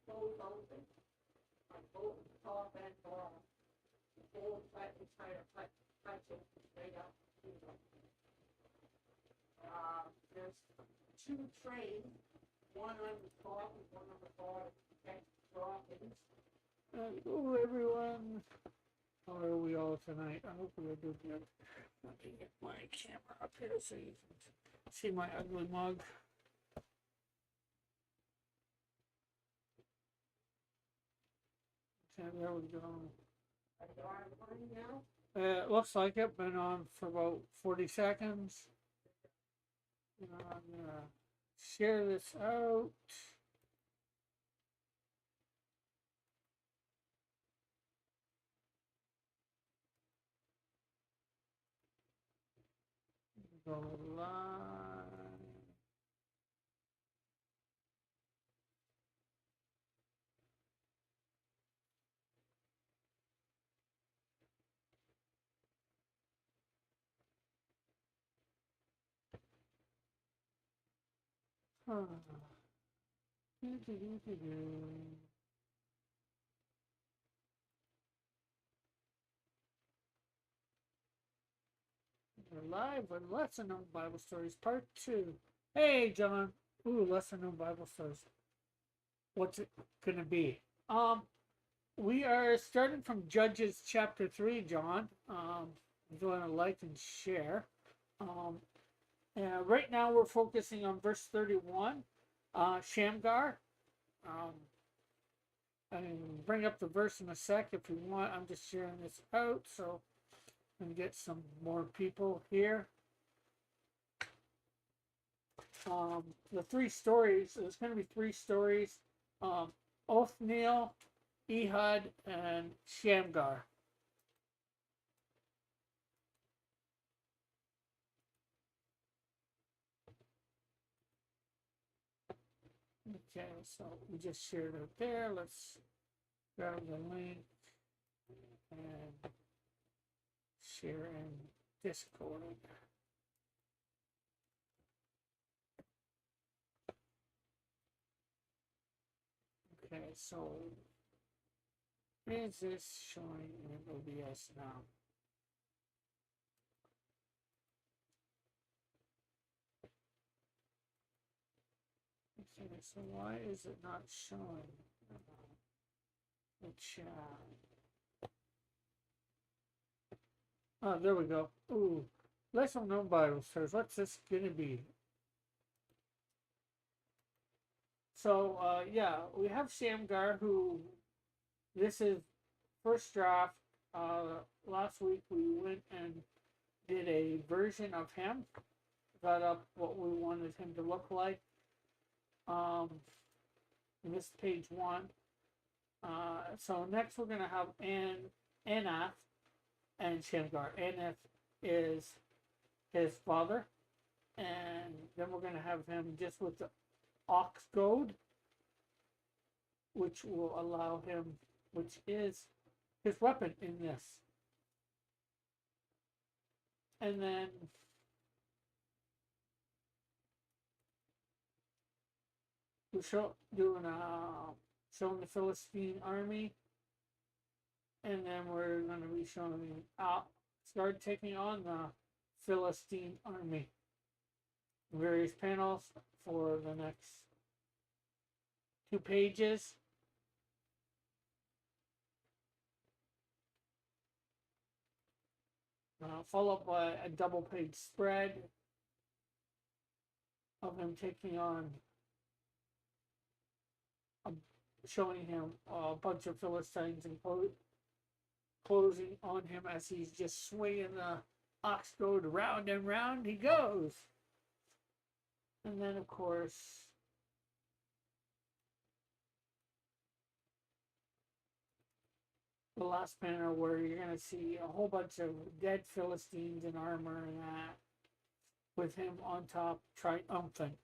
close open, on both the top and bottom. The whole entire touch it straight up. There's two trays, one on the top and one on the bottom. Droppings. Hello everyone. How are we all tonight? I hope we're doing good. Let me get my camera up here so you can see my ugly mug. Okay, there we go. Are you on now? Looks like it. Been on for about 40 seconds. I'm gonna share this out. Go live. We're live with Lesser Known Bible Stories Part 2. Hey, John. Ooh, Lesser Known Bible Stories. What's it gonna be? We are starting from Judges chapter 3, John. If you want to like and share. Right now we're focusing on verse 31, Shamgar. I can bring up the verse in a sec if you want. I'm just sharing this out so I can get some more people here. The three stories, there's going to be three stories. Othniel, Ehud, and Shamgar. Okay, so we just shared it there. Let's grab the link and share in Discord. Okay, so is this showing in OBS now? Okay, so why is it not showing the chat? Oh, there we go. Ooh, lesser known Bible stories. What's this gonna be? So, yeah, we have Shamgar, who this is first draft. Last week we went and did a version of him, got up what we wanted him to look like. This page 1. So next we're gonna have Anath and Shamgar. Anath is his father, and then we're gonna have him just with the ox goad, which will allow him, which is his weapon in this. And then we're showing the Philistine army, and then we're going to be showing start taking on the Philistine army. Various panels for the next 2 pages. Followed by a double page spread of him taking on, showing him a bunch of Philistines and closing on him as he's just swinging the ox goad round and round he goes. And then, of course, the last panel where you're going to see a whole bunch of dead Philistines in armor and that, with him on top, triumphant.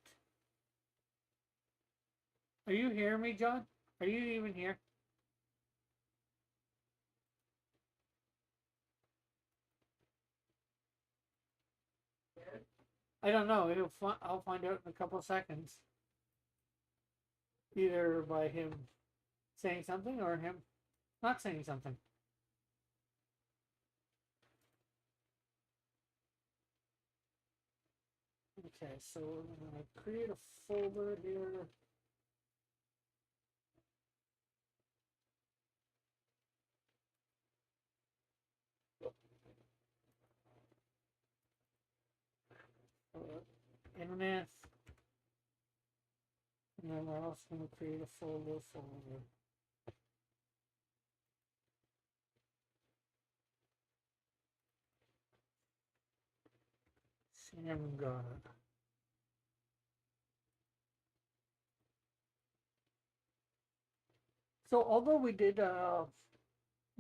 Are you hearing me, John? Are you even here? I don't know. I'll find out in a couple of seconds. Either by him saying something or him not saying something. Okay, so we're going to create a folder here. Internet. And then we're also going to create a folder for Shamgar. So although we did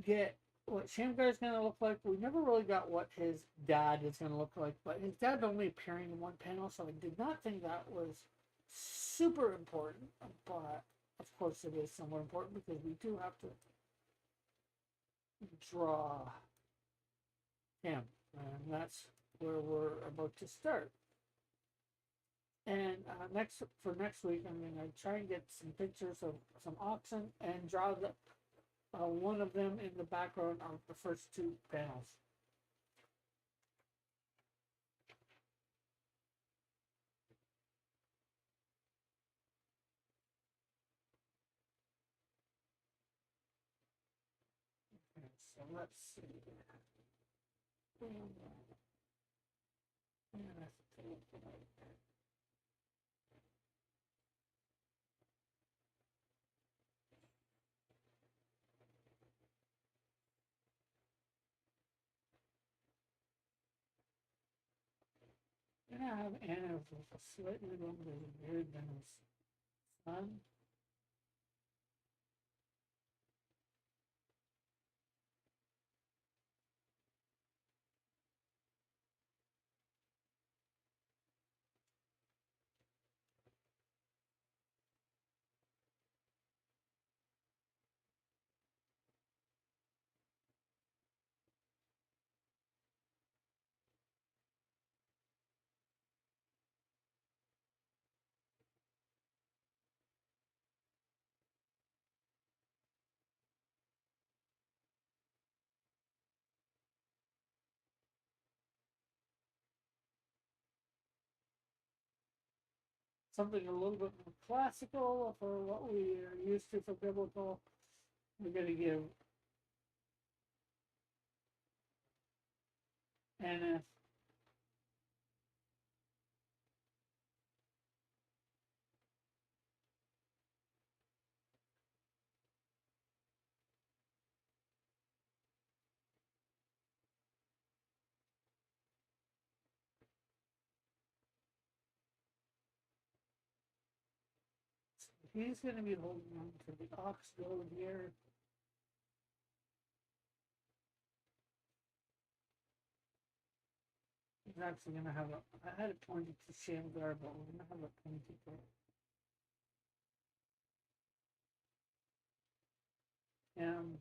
get what Shamgar is going to look like, we never really got what his dad is going to look like. But his dad only appearing in one panel, so I did not think that was super important. But of course, it is somewhat important because we do have to draw him, and that's where we're about to start. And next week, I'm going to try and get some pictures of some oxen and draw the one of them in the background of the first two panels. Okay, so let's see. I have Anna with a slightly longer beard than his son. Something a little bit more classical for what we are used to for biblical. We're going to give Anna he's going to be holding on to the ox goad here. He's actually going to have I had it pointed to Shamgar, but we're going to have it pointed to him.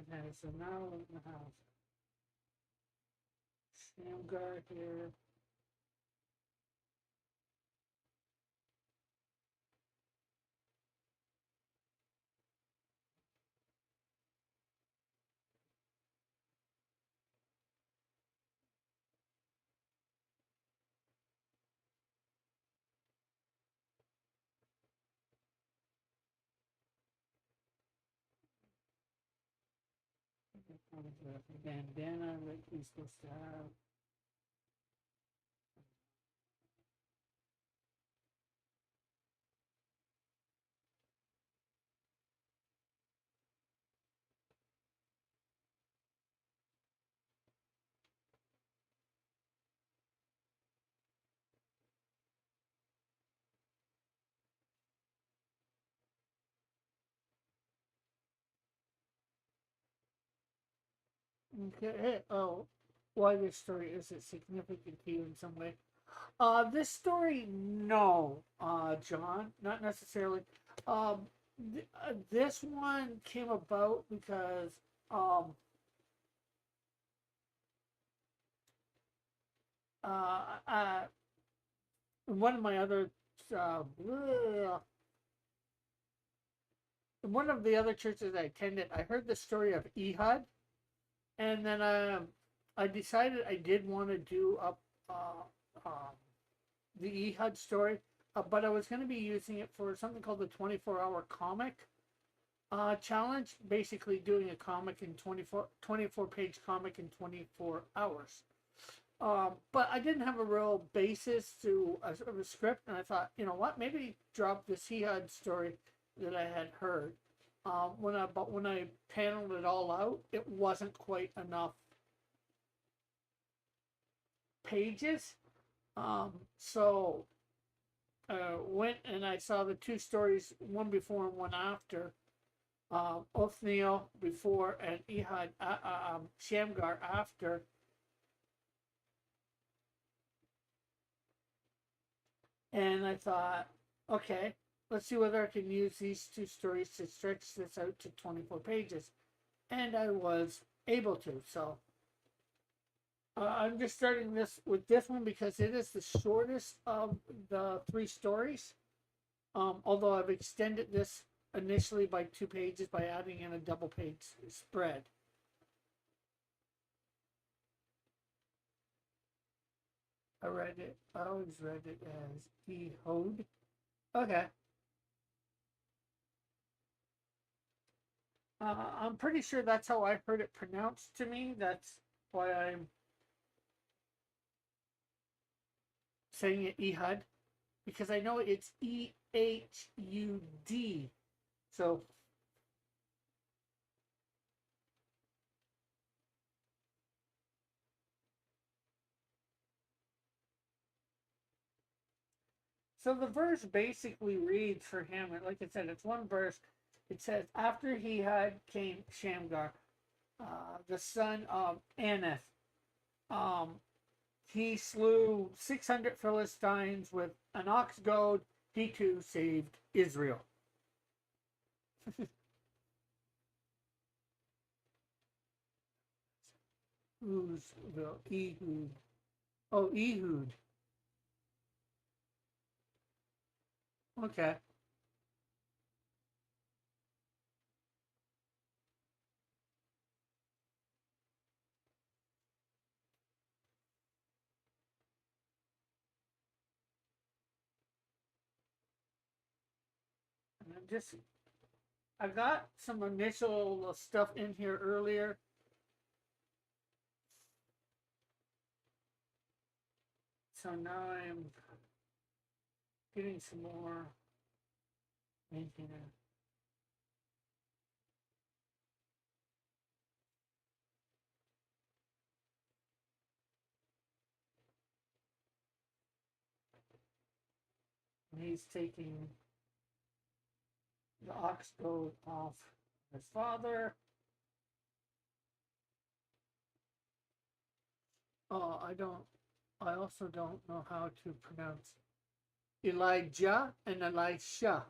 Okay, so now we're going to have Shamgar here. The bandana that he's supposed to have. Okay. Oh, why this story is it significant to you in some way? This story, no, John, not necessarily. Um, This one came about because um, uh, uh, one of my other uh, one of the other churches I attended, I heard the story of Ehud, and then I decided I did want to do up the Ehud story, but I was going to be using it for something called the 24-hour comic challenge, basically doing a comic in 24-page comic in 24 hours. But I didn't have a real basis to a script, and I thought, you know what, maybe drop this Ehud story that I had heard. When I paneled it all out, it wasn't quite enough pages. So went and I saw the two stories, one before and one after. Othniel before and Ehud Shamgar after. And I thought, okay, let's see whether I can use these two stories to stretch this out to 24 pages. And I was able to. So I'm just starting this with this one because it is the shortest of the three stories. Although I've extended this initially by 2 pages by adding in a double page spread. I always read it as Ehud. Okay. I'm pretty sure that's how I heard it pronounced to me. That's why I'm saying it Ehud. Because I know it's Ehud. So the verse basically reads for him, and like I said, it's one verse. It says, after Ehud came Shamgar, the son of Anath. He slew 600 Philistines with an ox goad. He too saved Israel. Who's the Ehud? Oh, Ehud. Okay. And I got some initial stuff in here earlier. So now I'm getting some more in here. And he's taking the ox goad off his father. Oh, I also don't know how to pronounce Elijah and Elisha.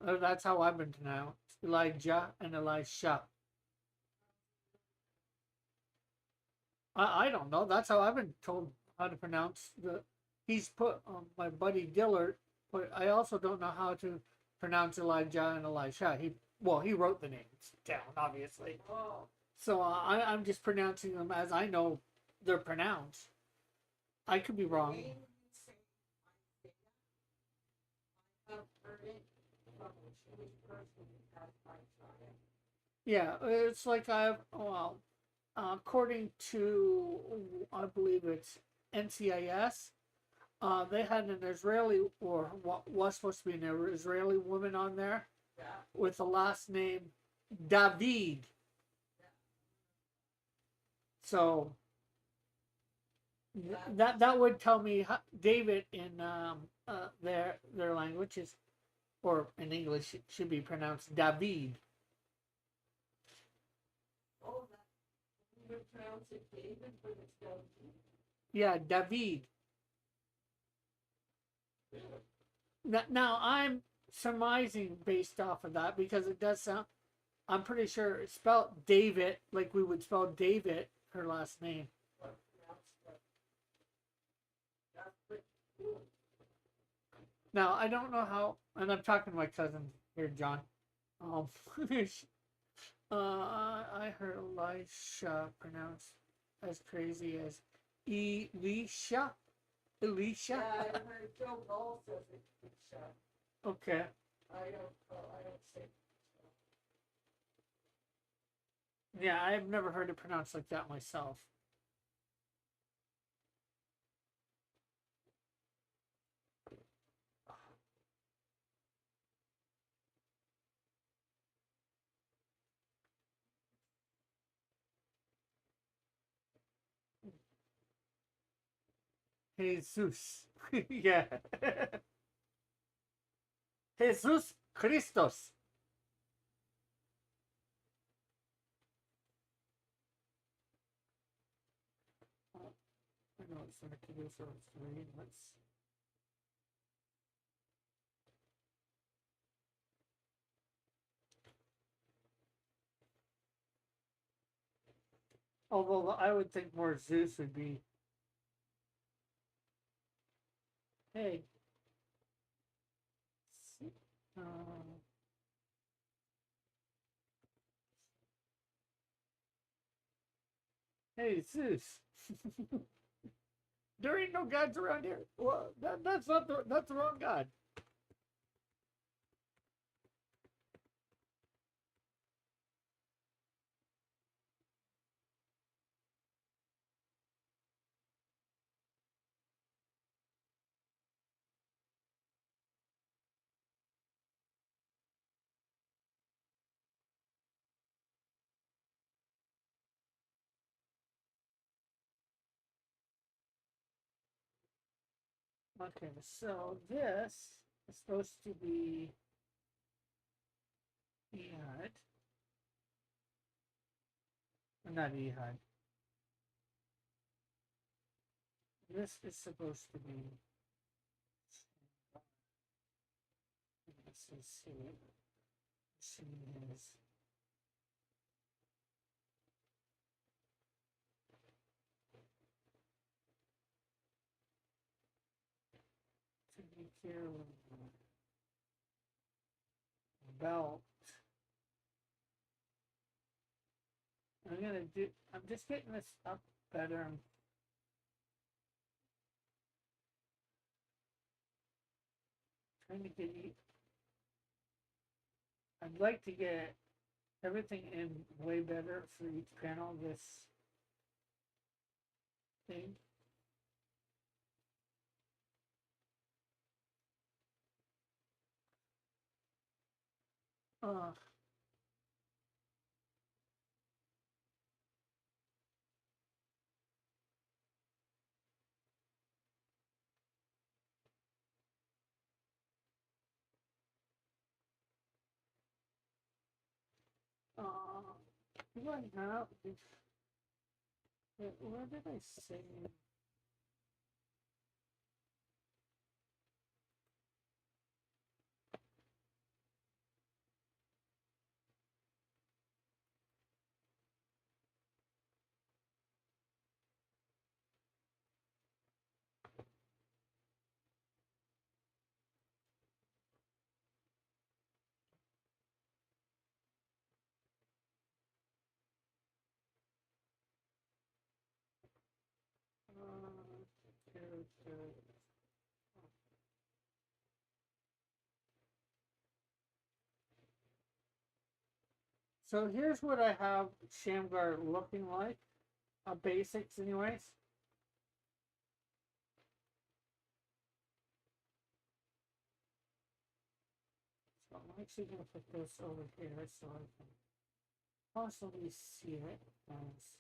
That's how I've been pronounced. Elijah and Elisha. I don't know. That's how I've been told how to pronounce the. He's put my buddy Dillard, but I also don't know how to pronounce Elijah and Elisha. He wrote the names down, obviously. Oh. So I'm just pronouncing them as I know they're pronounced. I could be wrong. Yeah, it's like according to, I believe it's NCIS, they had an Israeli, or what was supposed to be an Israeli woman on there, yeah, with the last name David. So that would tell me David in their languages, or in English, it should be pronounced David. Oh, you would pronounce it David, but it's David. Yeah, David. Yeah. Now I'm surmising based off of that because it does sound. I'm pretty sure it's spelled David, like we would spell David, her last name. Now I don't know how, and I'm talking to my cousin here, John. Um, I heard Elisha pronounced as crazy as Elisha. Elisha. Yeah, I heard Joe Ball says Elisha. Okay. I don't say. Yeah, I've never heard it pronounced like that myself. Jesus. Yeah. Jesus Christos. I know it's going to do so. Let's. Although I would think more Zeus would be. Hey. Uh, hey, Zeus. There ain't no gods around here. Well, that's the wrong god. Okay, so this is supposed to be Ehud. Not Ehud. This is supposed to be. This is here. She is. To be careful about. I'm just getting this up better. I'm trying to get. I'd like to get everything in way better for each panel. This thing. Uh, uh, do I have? Where did I say? Character. So here's what I have Shamgar looking like. Basics, anyways. So I'm actually going to put this over here so I can possibly see it as.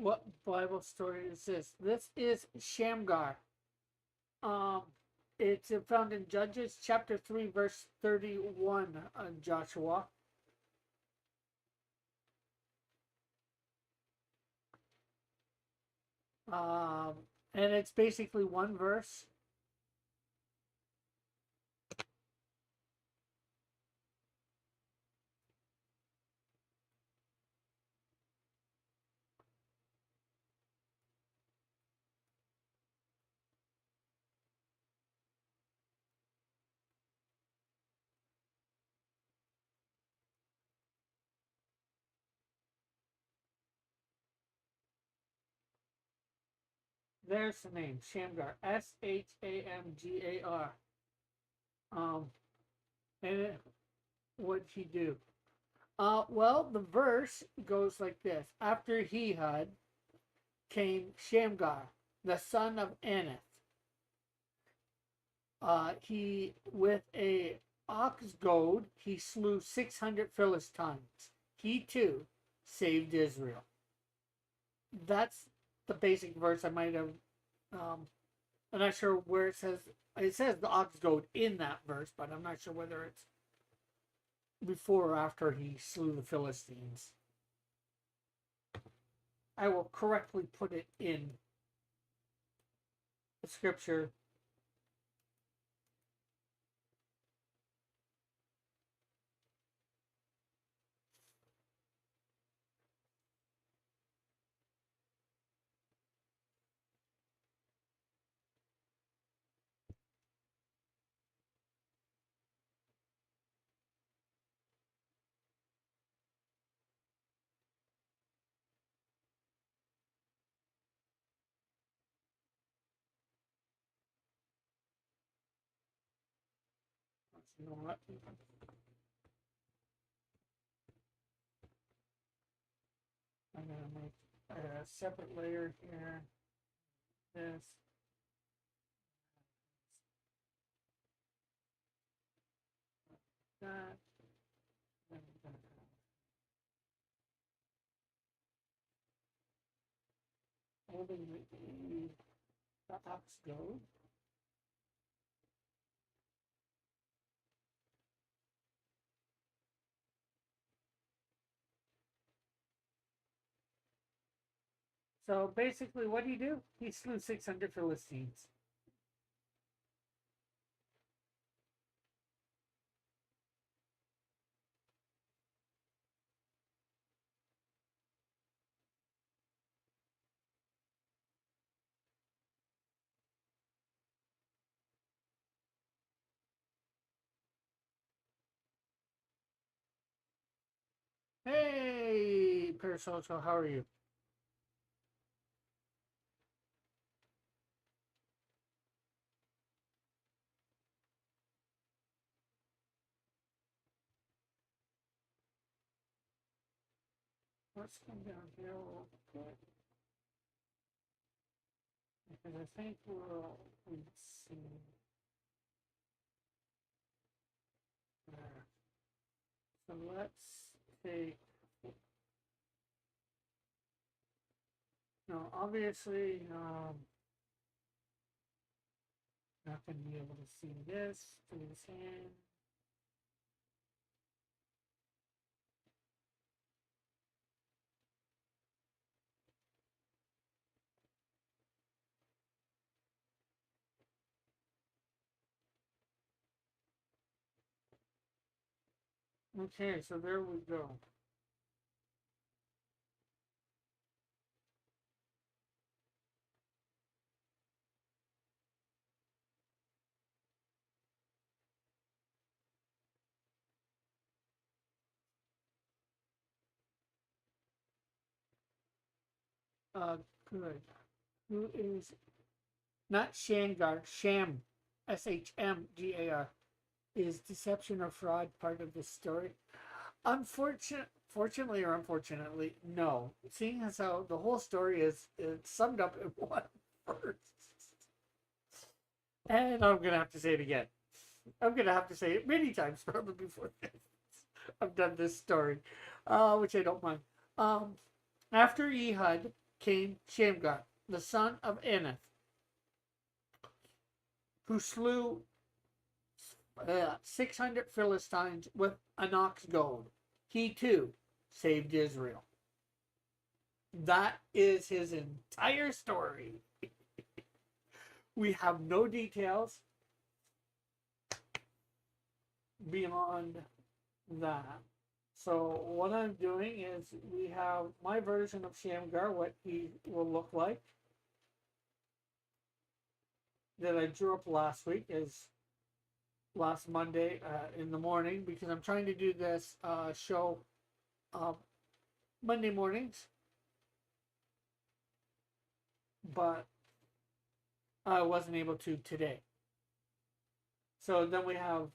What Bible story is this? This is Shamgar. Um, it's found in Judges chapter 3, verse 31 on Joshua. And it's basically one verse. There's the name, Shamgar. Shamgar. And what'd he do? Well, the verse goes like this. After Ehud came Shamgar, the son of Anath. He, with a ox goad, he slew 600 Philistines. He too saved Israel. That's the basic verse. I might have, I'm not sure where it says the ox goad in that verse, but I'm not sure whether it's before or after he slew the Philistines. I will correctly put it in the scripture. You know what? I'm going to make a separate layer here. This. That. Holding the ox goad. So basically, what did he do? He slew 600 Philistines. Hey, Parasocial, how are you? Let's come down here real quick. Because I think we've seen there. So let's take. No, obviously, not going to be able to see this. Do the same. Okay, so there we go. Good. Who is not Shamgar? Sham, Shmgar. Is deception or fraud part of the story? Fortunately or unfortunately, no. Seeing as how the whole story is summed up in one verse. And I'm going to have to say it again. I'm going to have to say it many times probably before this. I've done this story, which I don't mind. After Ehud came Shamgar, the son of Anath, who slew 600 Philistines with an ox goad. He too saved Israel. That is his entire story. We have no details beyond that. So what I'm doing is we have my version of Shamgar, what he will look like, that I drew up last week, is last Monday in the morning, because I'm trying to do this show Monday mornings, but I wasn't able to today. So then we have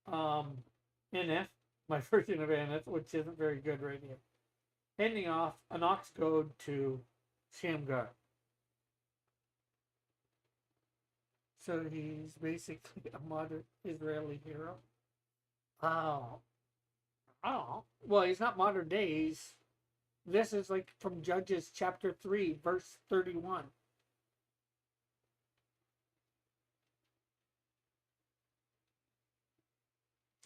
Anath, my version of Anath, which isn't very good right here, handing off an ox goad to Shamgar. So he's basically a modern Israeli hero. Oh. Well, he's not modern days. This is like from Judges chapter 3, verse 31.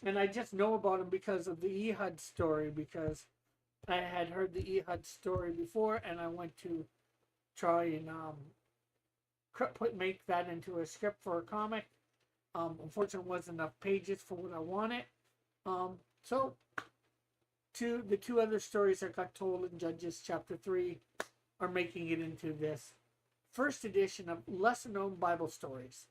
And I just know about him because of the Ehud story, because I had heard the Ehud story before, and I went to try and make that into a script for a comic. Unfortunately, wasn't enough pages for what I wanted. So the two other stories that got told in Judges chapter 3 are making it into this first edition of lesser known Bible stories.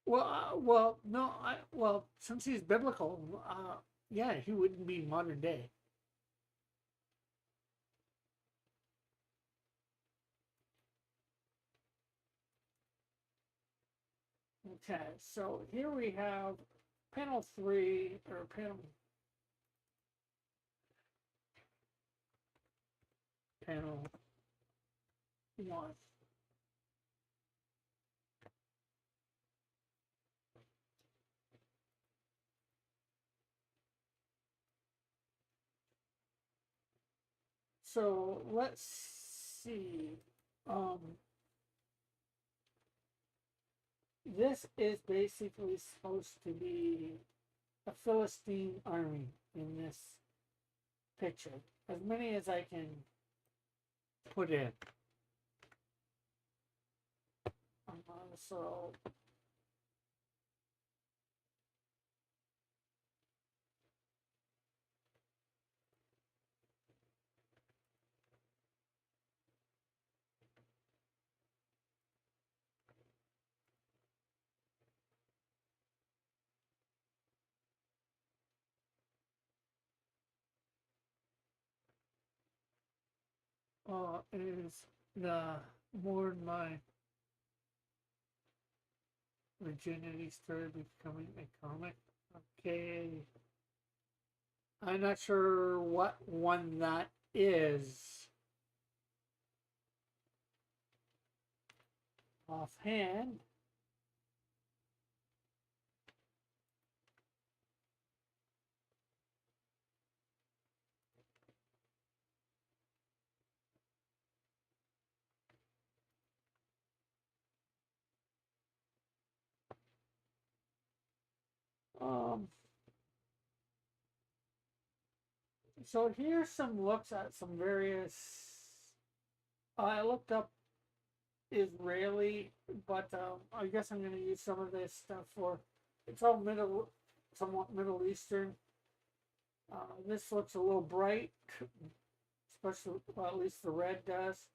Well, since he's biblical, yeah, he wouldn't be modern day. Okay, so here we have panel 3, or panel 1. So let's see. This is basically supposed to be a Philistine army in this picture. As many as I can put in. So is the more my virginity started becoming a comic. Okay. I'm not sure what one that is offhand. So here's some looks at some various. I looked up Israeli, but I guess I'm going to use some of this stuff for. It's all somewhat Middle Eastern. This looks a little bright, especially, well, at least the red does.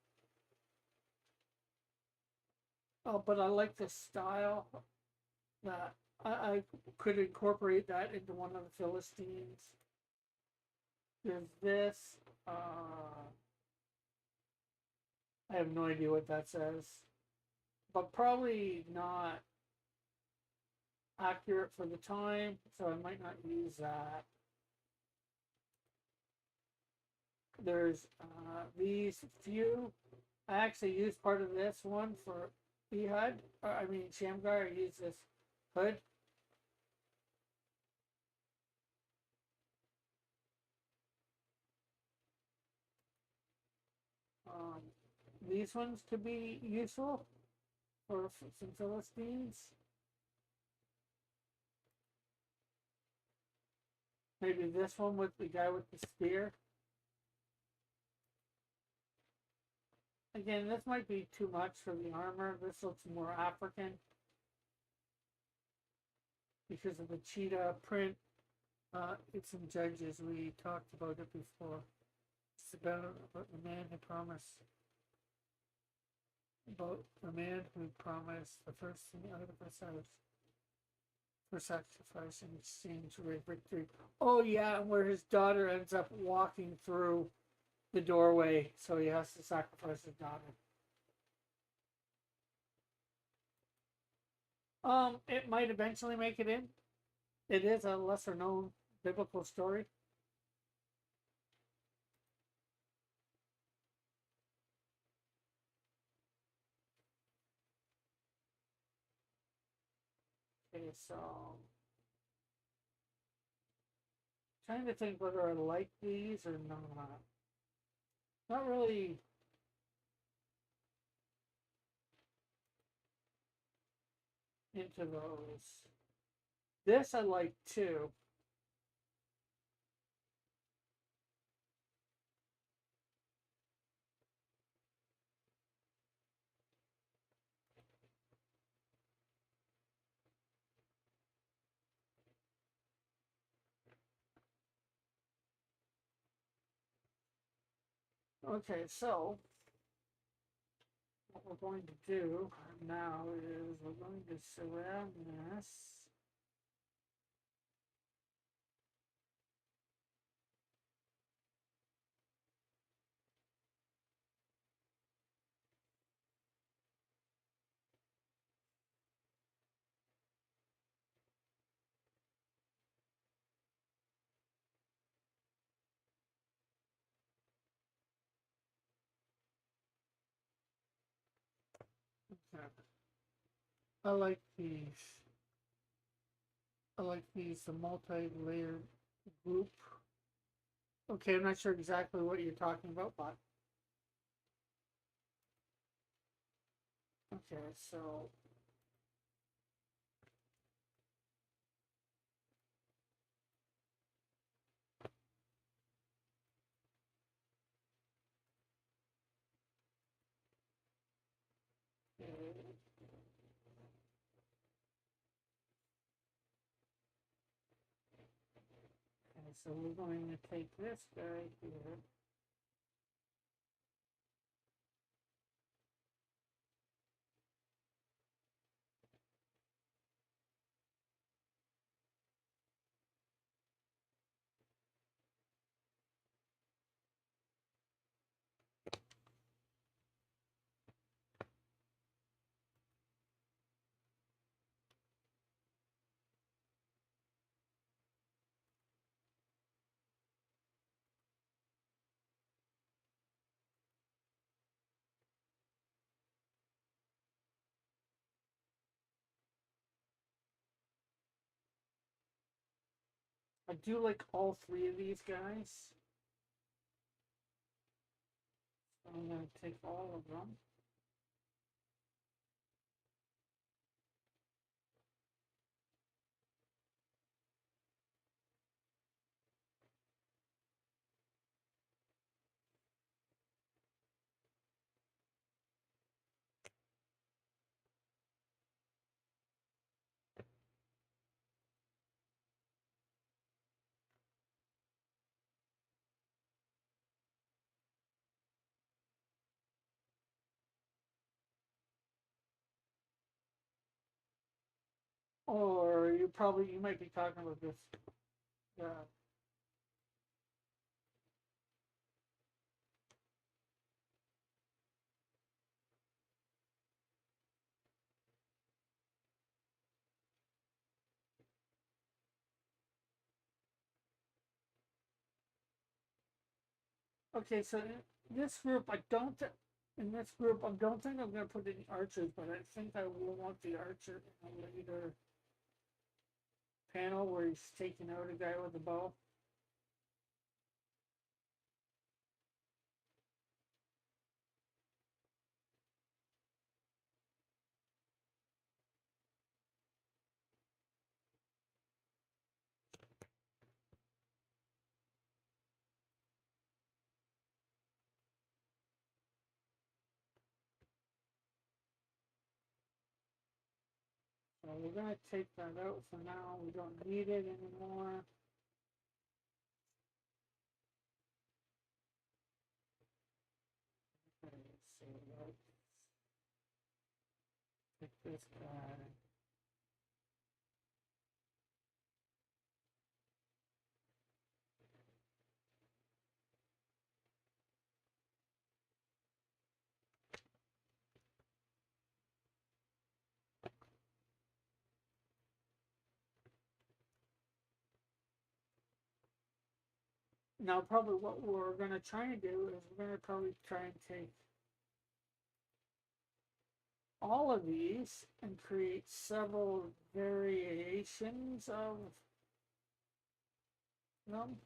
But I like the style that I could incorporate that into one of the Philistines. There's this. I have no idea what that says, but probably not accurate for the time, so I might not use that. there's these few. I actually used part of this one for Ehud. I mean Shamgar. I used this hood. Um, these ones could be useful for some Philistines. Maybe this one with the guy with the spear. Again, this might be too much for the armor. This looks more African because of the cheetah print. It's in Judges. We talked about it before. It's about the man who promised. About the man who promised the first thing out of his house for sacrifice in exchange for victory. Oh yeah, and where his daughter ends up walking through the doorway, so he has to sacrifice his daughter. It might eventually make it in. It is a lesser known biblical story. Okay, so trying to think whether I like these or not. Not really. Into those. This I like too. Okay, so what we're going to do now is we're going to surround this. Okay. I like these. I like these, the multi-layered group. Okay, I'm not sure exactly what you're talking about, but okay, so okay. Okay, so we're going to take this guy here. I do like all three of these guys. So I'm going to take all of them. Or you might be talking about this. Uh, Okay, so in this group, in this group, I don't think I'm gonna put any archers, but I think I will want the archer in a later panel where he's taking out a guy with a bow. So we're gonna take that out for now. We don't need it anymore. Okay, so let's take this guy. Now, probably what we're gonna try and do is we're gonna probably try and take all of these and create several variations of them.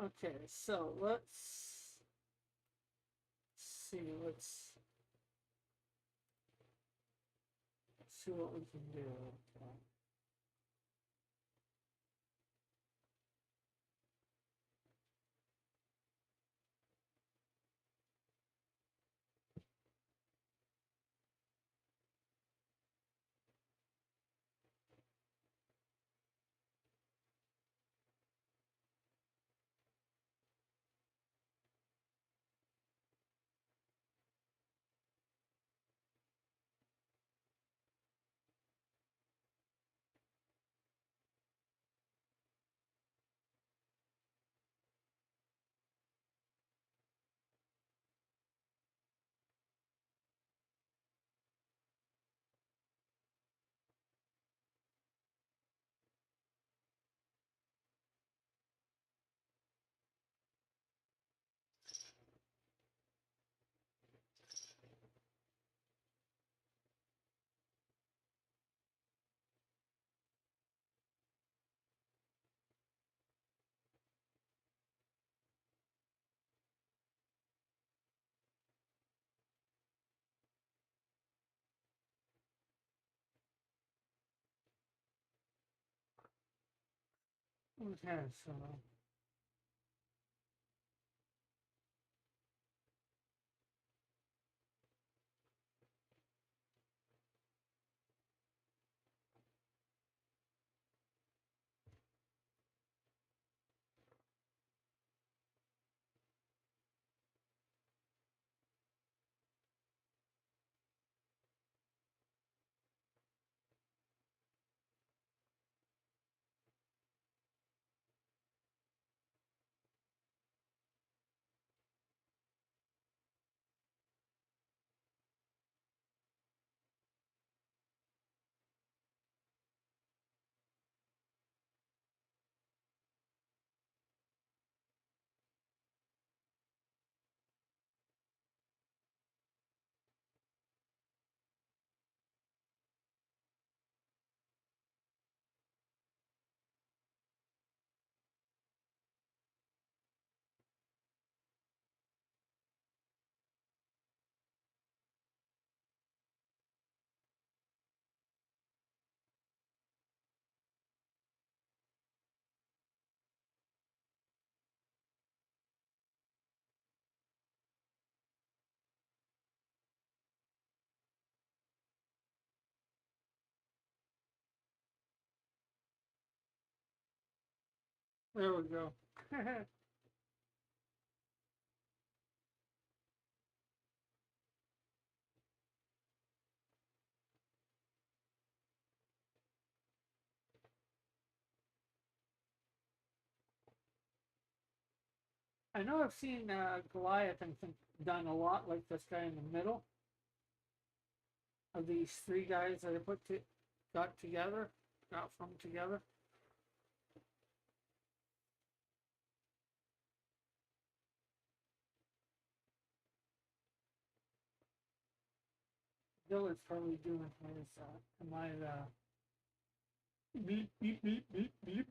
Okay, so let's see. Let's see what we can do. Okay. Okay, so There we go. I know I've seen Goliath and think done a lot like this guy in the middle of these three guys that I got from together. Bill is probably doing his my beep beep beep beep beep.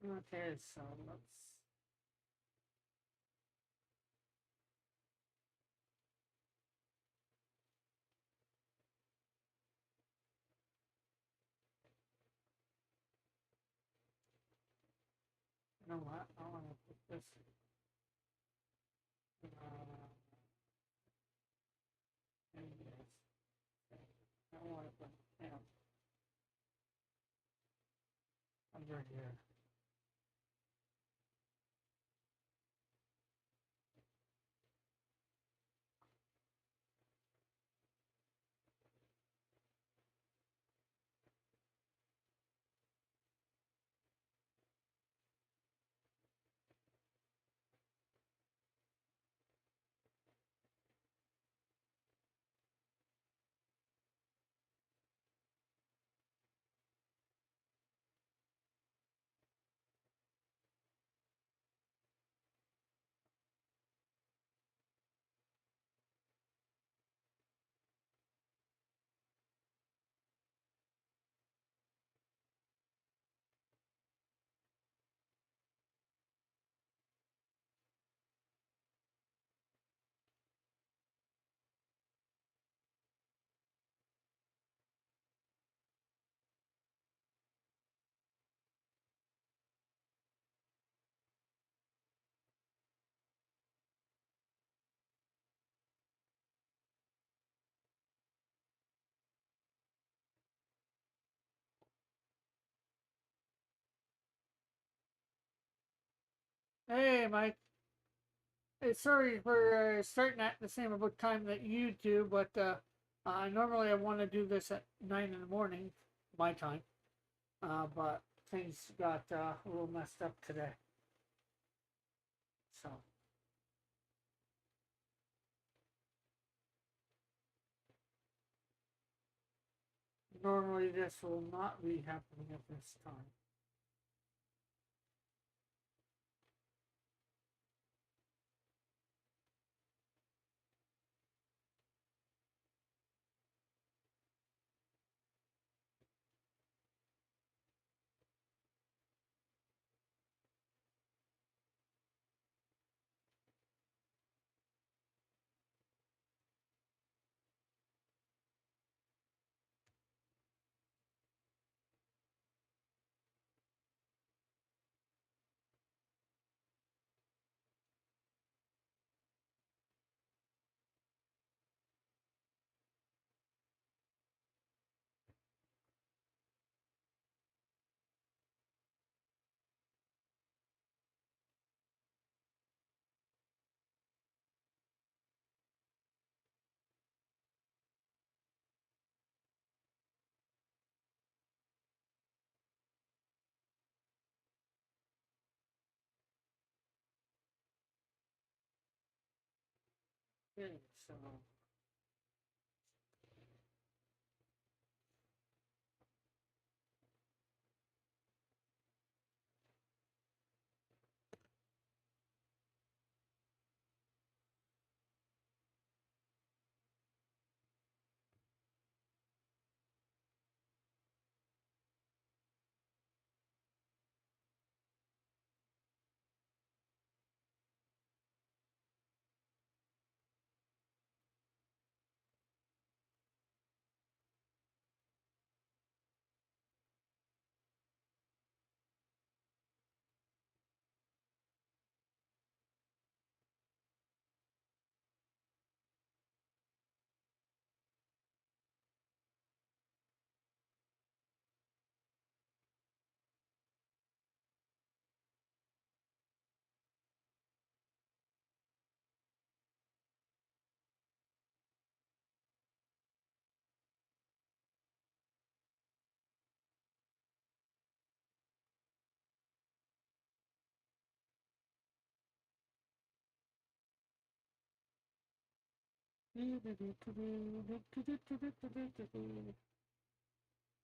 Okay, so let's. You know what? I want to put this. In this. I want to put him under here. Hey, Mike. Hey, sorry for starting at the same about time that you do, but normally I want to do this at 9 in the morning, my time. But things got a little messed up today. So. Normally this will not be happening at this time. Okay, so.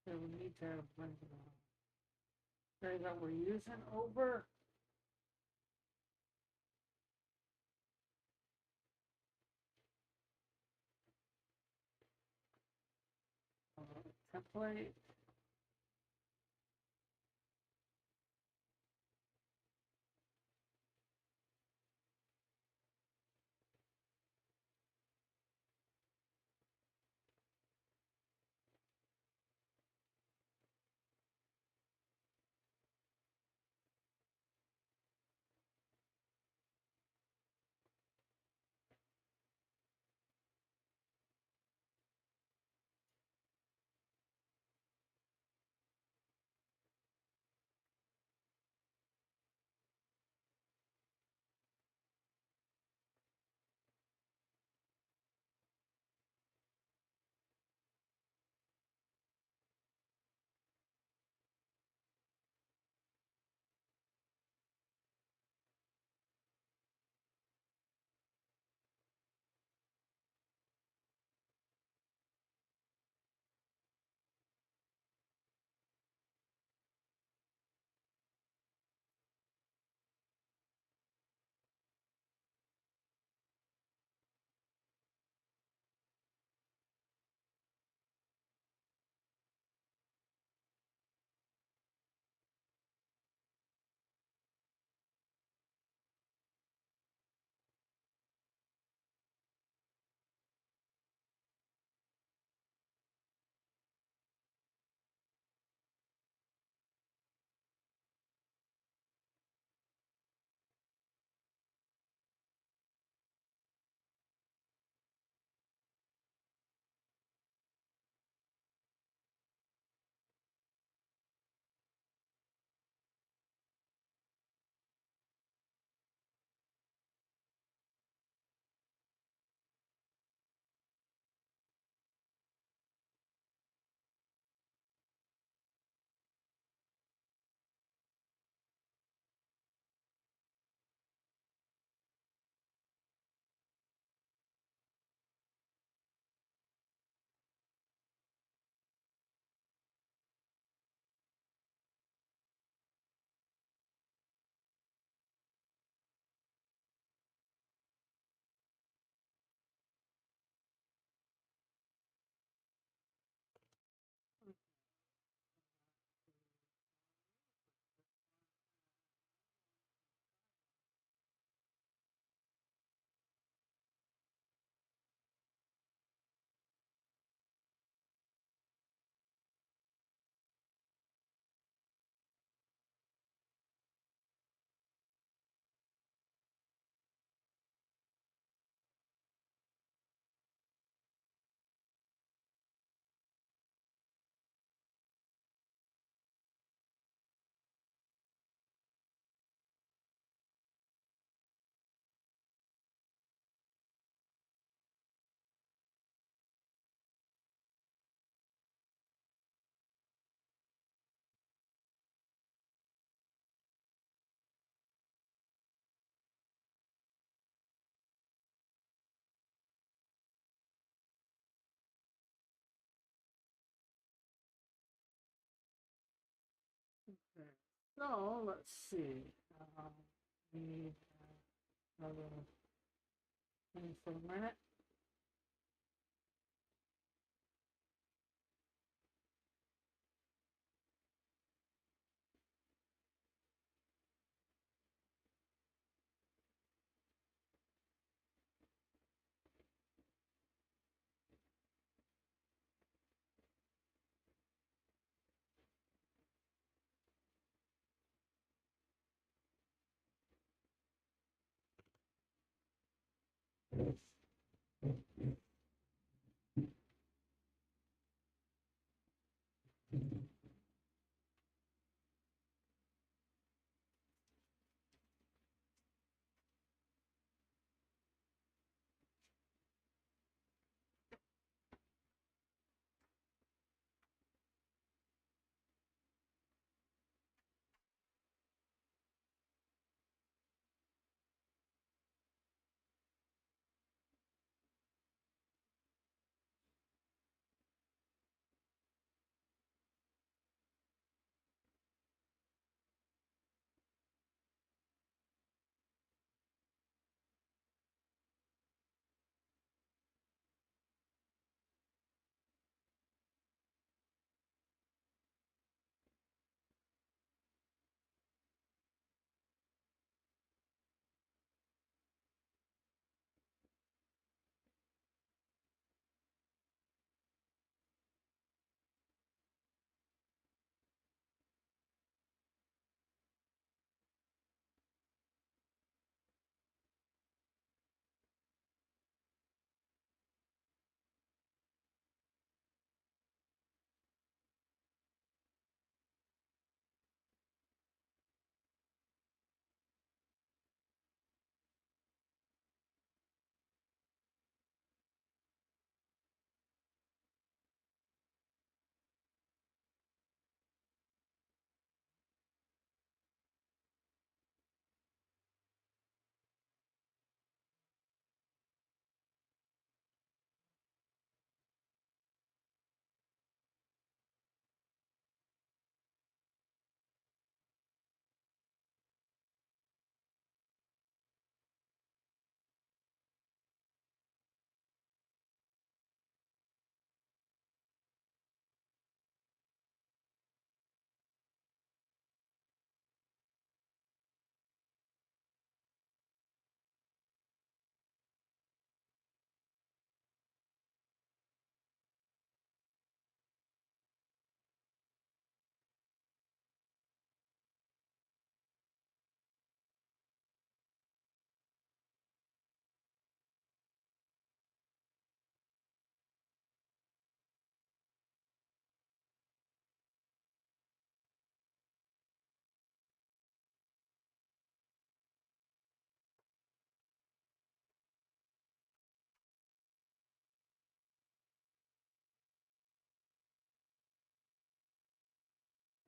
So we need to have one that we're using over. Template. So let's see. Need another thing for a minute.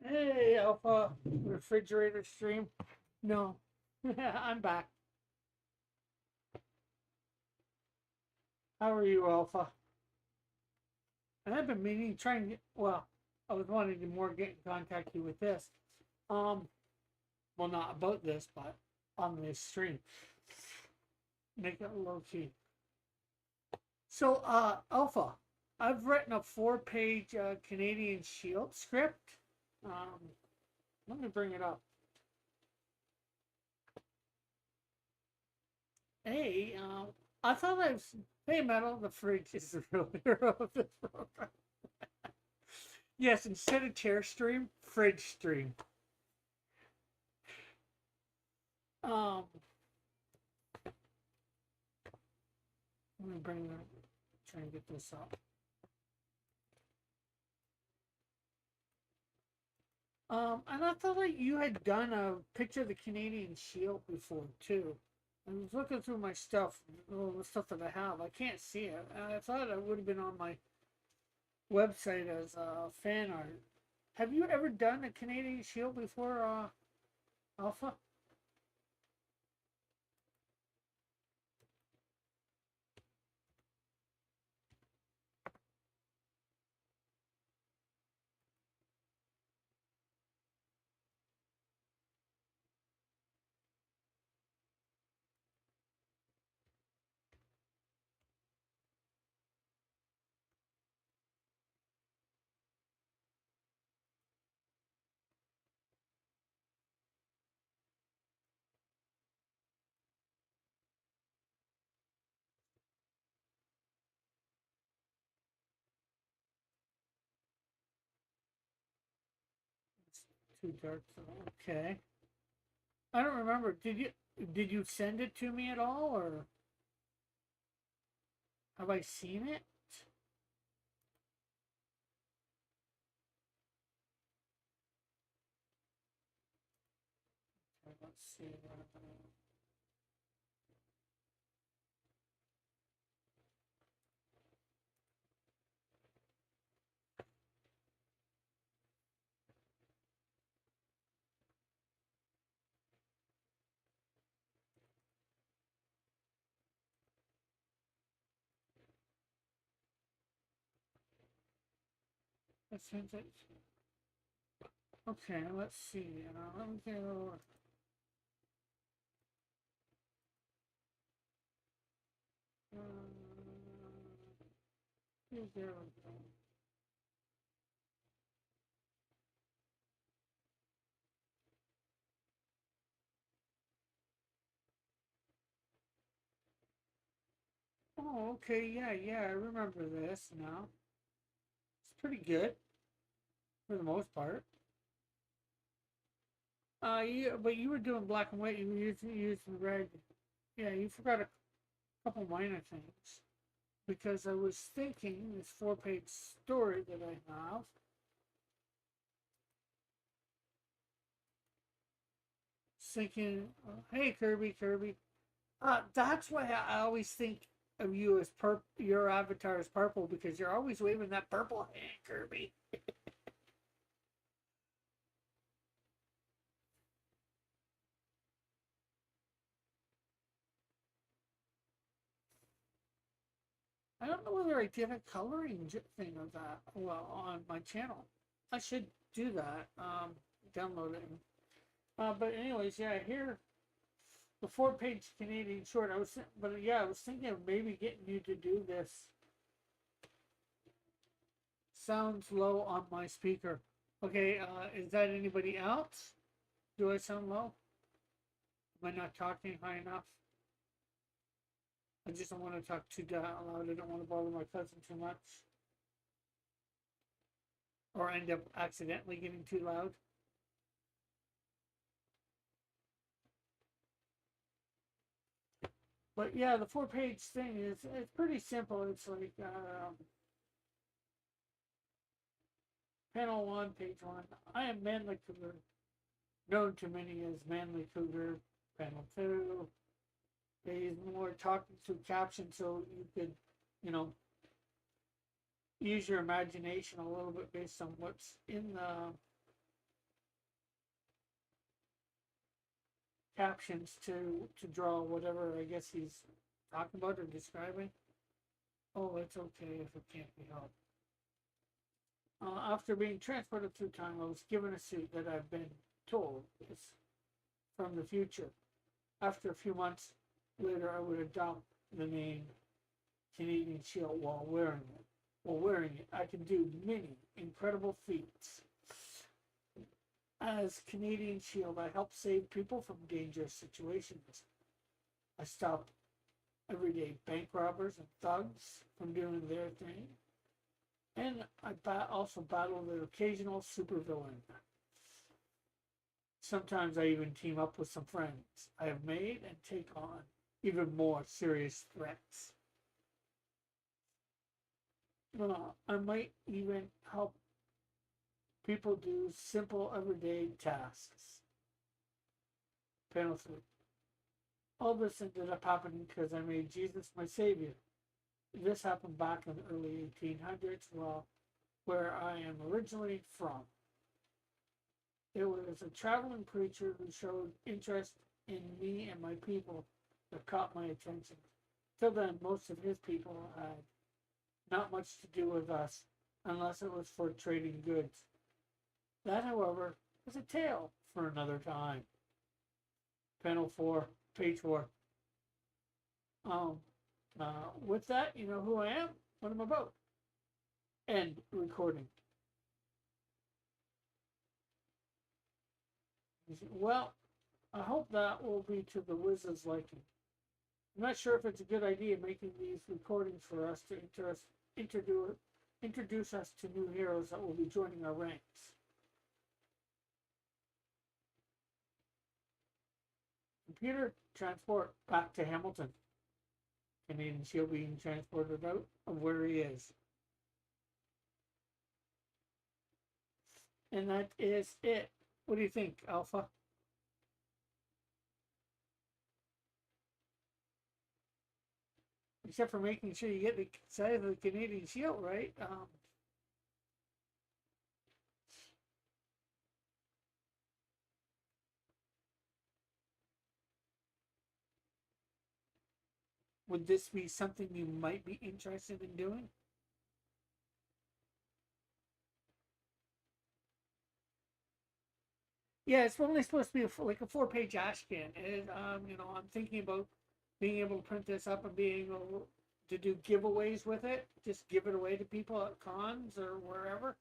Hey, Alpha refrigerator stream. No, I'm back. How are you, Alpha? And I've been meaning, trying to get, well, I was wanting to more get in contact you with this. Um, well, not about this, but on this stream. Make it low key. So, Alpha, I've written a 4-page Canadian Shield script. Let me bring it up. Hey, I thought I was. Hey, Metal, the fridge is the real hero of this program. Yes, instead of chair stream, fridge stream. Um, let me bring that. Try and get this up. And I thought like you had done a picture of the Canadian Shield before too. I was looking through my stuff, all the stuff that I have. I can't see it. And I thought it would have been on my website as fan art. Have you ever done a Canadian Shield before, Alpha? Two dark. Okay. I don't remember. Did you send it to me at all, or have I seen it? Okay, let's see. Okay, let's see. Let me go. There we go. Oh, okay, yeah, I remember this now. It's pretty good for the most part. But you were doing black and white. You were using red. Yeah, you forgot a couple minor things because I was thinking this 4-page story that I have. Thinking, hey Kirby. That's why I always think of you as your avatar is purple because you're always waving that purple hand, Kirby. I don't know whether I did a coloring thing of that on my channel. I should do that. Download it. But anyways, yeah, here the 4-page Canadian short. I was thinking of maybe getting you to do this. Sounds low on my speaker. Okay, is that anybody else? Do I sound low? Am I not talking high enough? I just don't want to talk too loud. I don't want to bother my cousin too much. Or end up accidentally getting too loud. But yeah, the 4-page thing it's pretty simple. It's like panel 1, page 1. I am Manly Cougar, known to many as Manly Cougar. Panel 2. He's more talking through captions, so you could, use your imagination a little bit based on what's in the captions to draw whatever I guess he's talking about or describing. Oh, it's okay if it can't be helped. After being transported through time, I was given a suit that I've been told is from the future. After a few months later, I would adopt the name Canadian Shield while wearing it. While wearing it, I can do many incredible feats. As Canadian Shield, I help save people from dangerous situations. I stop everyday bank robbers and thugs from doing their thing. And I also battle the occasional supervillain. Sometimes I even team up with some friends I have made and take on even more serious threats. I might even help people do simple everyday tasks. Panel 3. All this ended up happening because I made Jesus my savior. This happened back in the early 1800s, where I am originally from. It was a traveling preacher who showed interest in me and my people that caught my attention. Till then, most of his people had not much to do with us, unless it was for trading goods. That, however, is a tale for another time. Panel 4, page 4. With that, you know who I am, what I'm about. End recording. Well, I hope that will be to the wizard's liking. I'm not sure if it's a good idea making these recordings for us to introduce us to new heroes that will be joining our ranks. computer transport back to Hamilton. Canadian Shield being transported out of where he is. And that is it. What do you think, Alpha? Except for making sure you get the side of the Canadian Shield right. Would this be something you might be interested in doing? Yeah, it's only supposed to be like a 4-page ash can. And, I'm thinking about being able to print this up and being able to do giveaways with it. Just give it away to people at cons or wherever.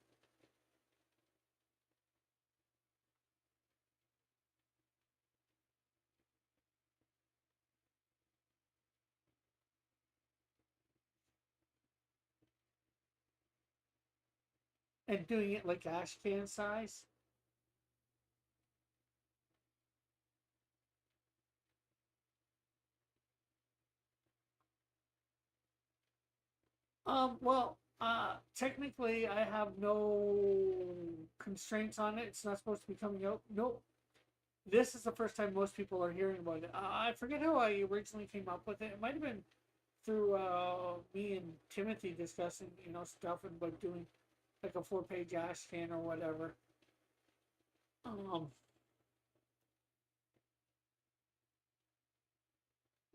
And doing it like ash can size. Technically, I have no constraints on it. It's not supposed to be coming out. Nope. This is the first time most people are hearing about it. I forget how I originally came up with it. It might have been through me and Timothy discussing, stuff and about doing like a 4-page ash can or whatever.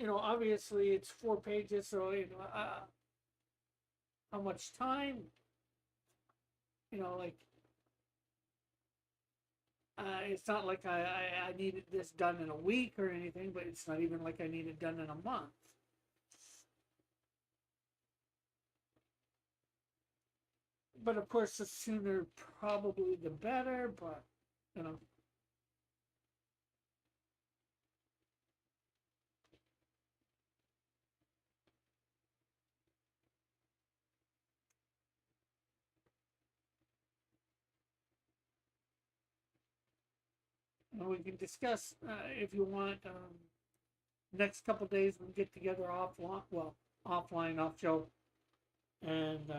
Obviously it's 4 pages, so how much time? Like it's not like I needed this done in a week or anything, but it's not even like I need it done in a month. But of course, the sooner probably the better, but you know. We can discuss if you want. Next couple days we'll get together offline, off show, and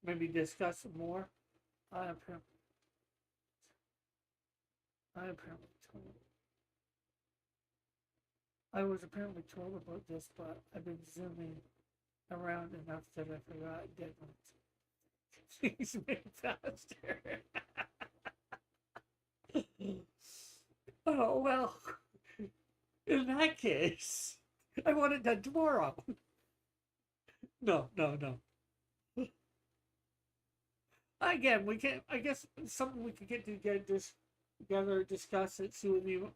maybe discuss some more. I apparently, I apparently told. I was apparently told about this, but I've been zooming around enough that I forgot deadlines. Please make faster. Oh well. In that case, I want it done tomorrow. No, no, no. Again, we can. I guess something we could get this together, discuss it, see what you,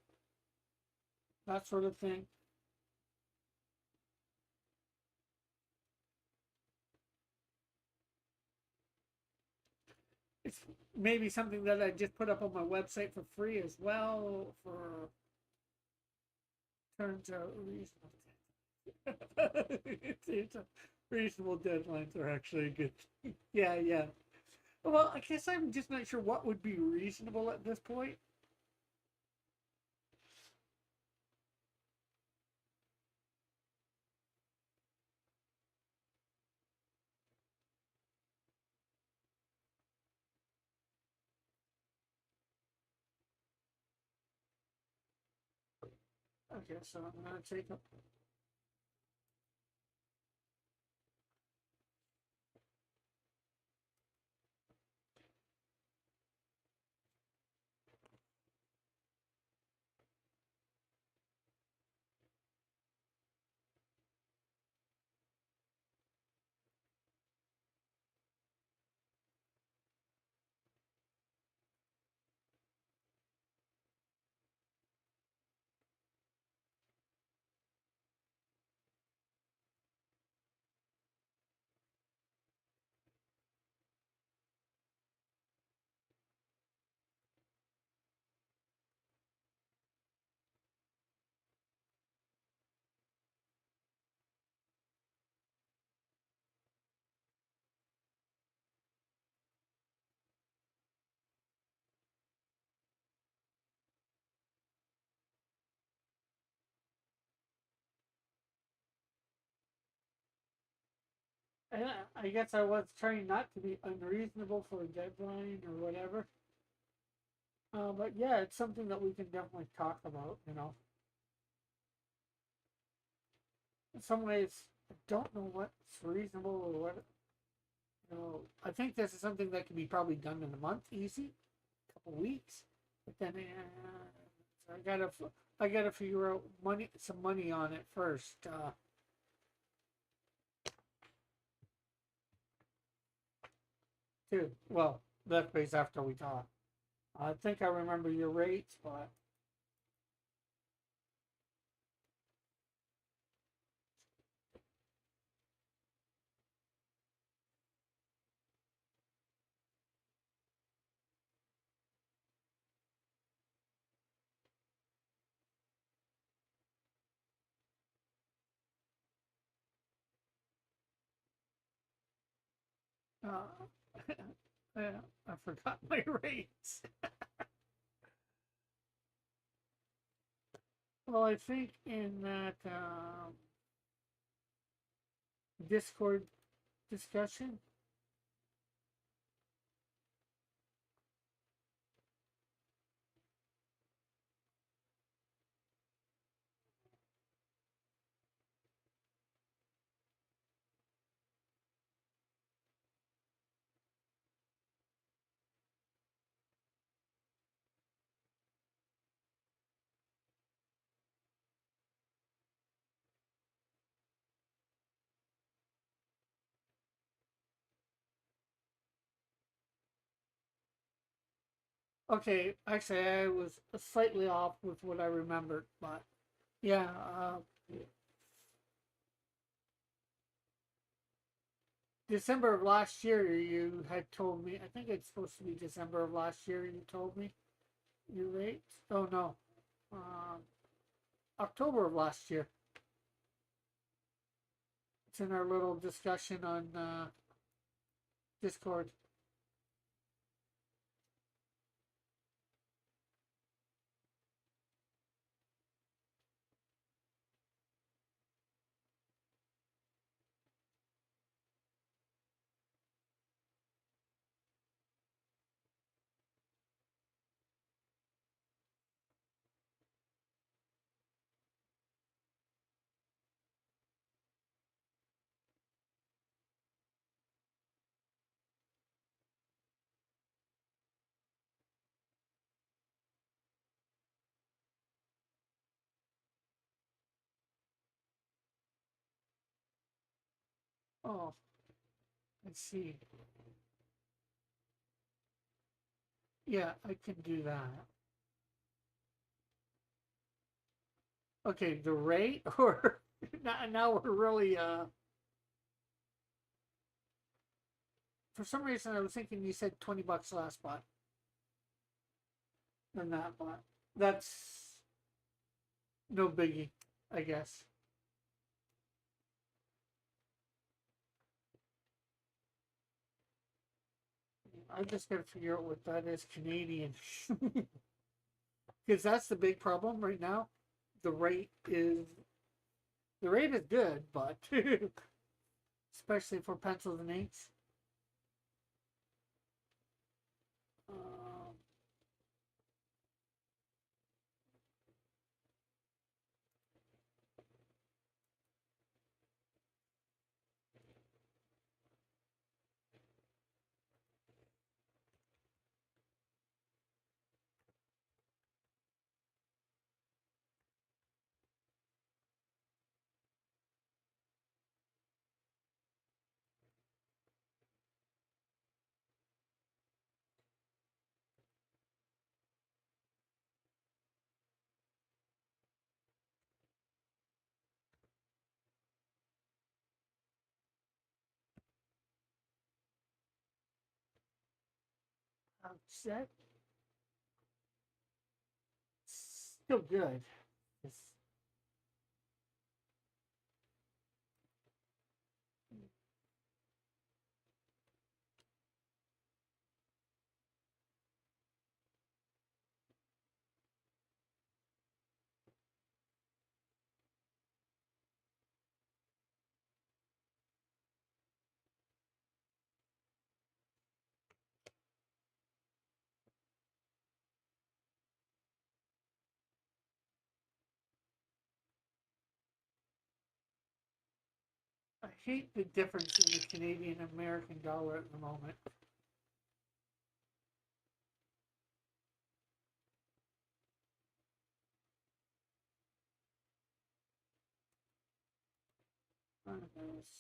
that sort of thing. It's maybe something that I just put up on my website for free as well. For turns out reasonable. It's a reasonable deadlines are actually a good. Yeah, yeah. Well, I guess I'm just not sure what would be reasonable at this point. Okay, so I'm gonna take up. I guess I was trying not to be unreasonable for a deadline or whatever. But yeah, it's something that we can definitely talk about. In some ways, I don't know what's reasonable or what. I think this is something that can be probably done in a month, easy, a couple weeks. But then I gotta figure out some money on it first. Too. Well, that pays after we talk. I think I remember your rates, but uh, I forgot my rates. Well, I think in that Discord discussion, okay, actually, I was slightly off with what I remembered, but yeah, December of last year, you had told me. I think it's supposed to be December of last year. You told me your rates. Oh no, um, October of last year. It's in our little discussion on Discord. Oh, let's see. Yeah, I can do that. Okay, the rate or now we're really for some reason I was thinking you said $20 last spot than that, but that's no biggie, I guess. I just gotta figure out what that is Canadian. Because that's the big problem right now. The rate is the rate is good, but especially for pencils and inks. Um, Upset. Still good. It's, I hate the difference in the Canadian American dollar at the moment.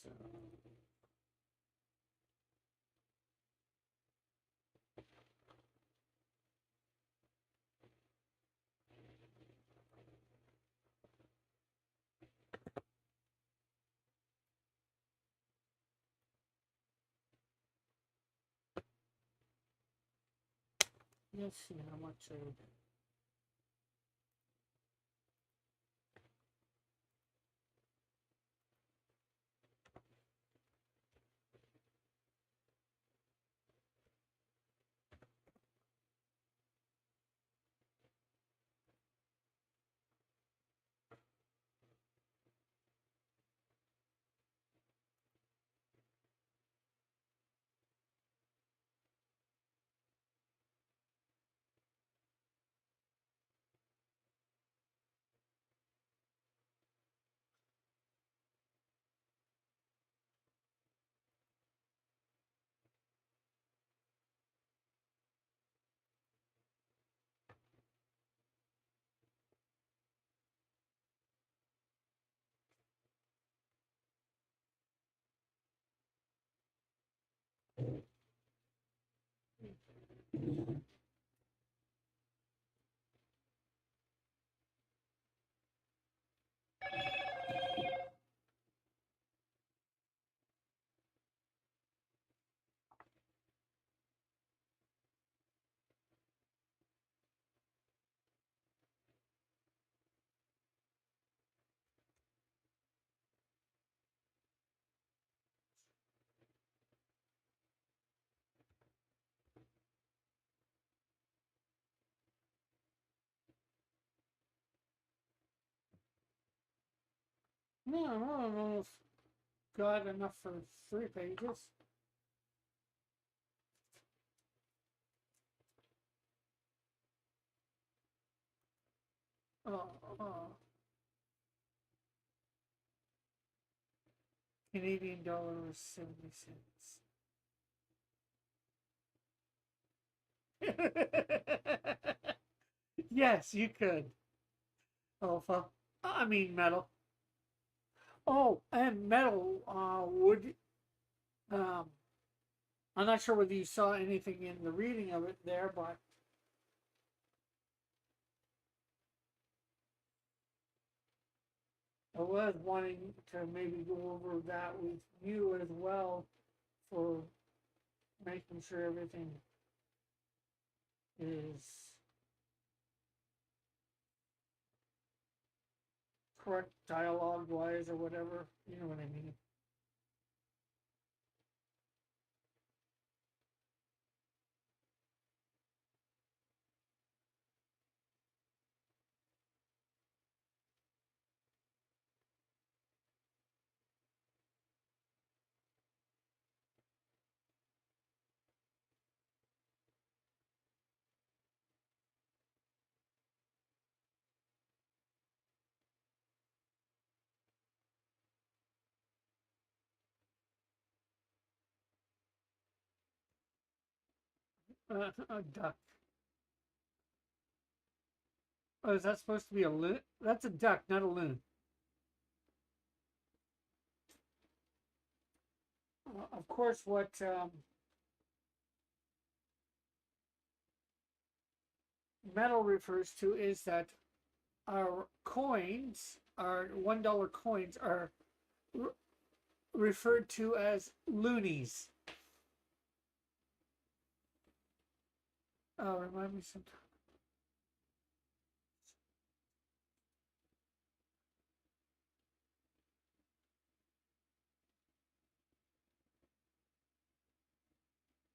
So let's see how much I. No, I don't know if got enough for 3 pages. Oh, Canadian dollar was 70 cents. Yes, you could. Alpha. I mean metal. Oh, and metal would. Um, I'm not sure whether you saw anything in the reading of it there, but I was wanting to maybe go over that with you as well for making sure everything is correct dialogue wise or whatever. You know what I mean. A duck. Oh, is that supposed to be a loon? That's a duck, not a loon. Of course, what metal refers to is that our coins, our $1 coins, are referred to as loonies. Oh, remind me sometime.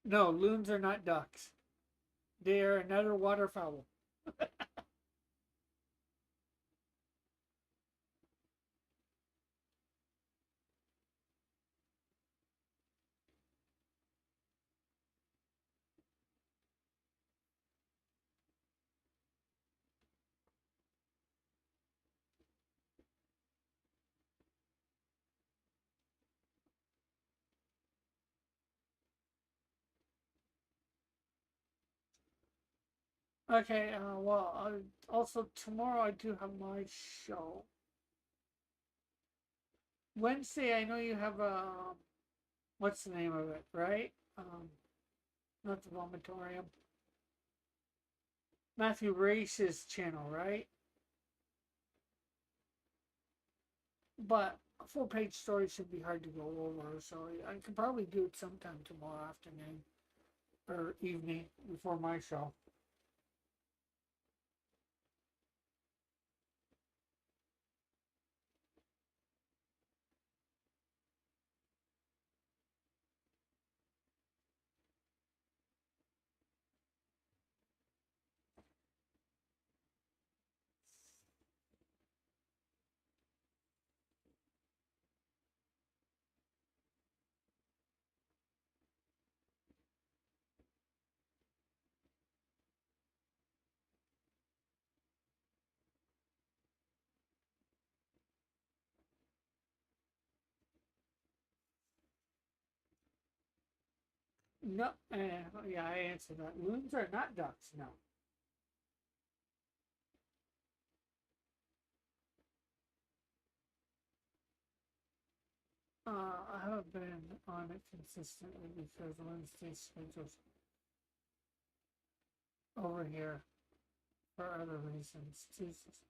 No, loons are not ducks. They are another waterfowl. Okay, well, also tomorrow I do have my show. Wednesday, I know you have what's the name of it, right? Not the Vomitorium. Matthew Race's channel, right? But a full page story should be hard to go over, so I could probably do it sometime tomorrow afternoon or evening before my show. No, yeah, I answered that. Loons are not ducks, no. I haven't been on it consistently because Wednesday schedule's over here for other reasons. Jesus.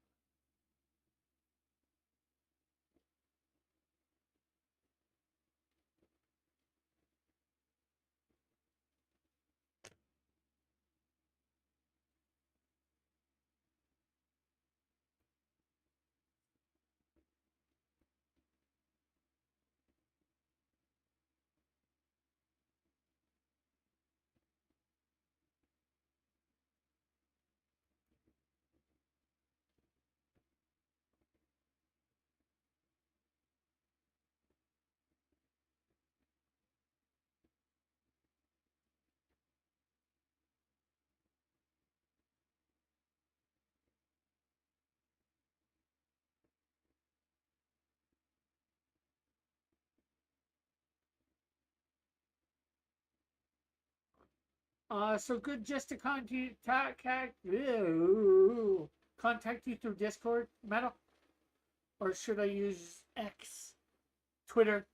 So good just to contact you through Discord, Metal? Or should I use X, Twitter?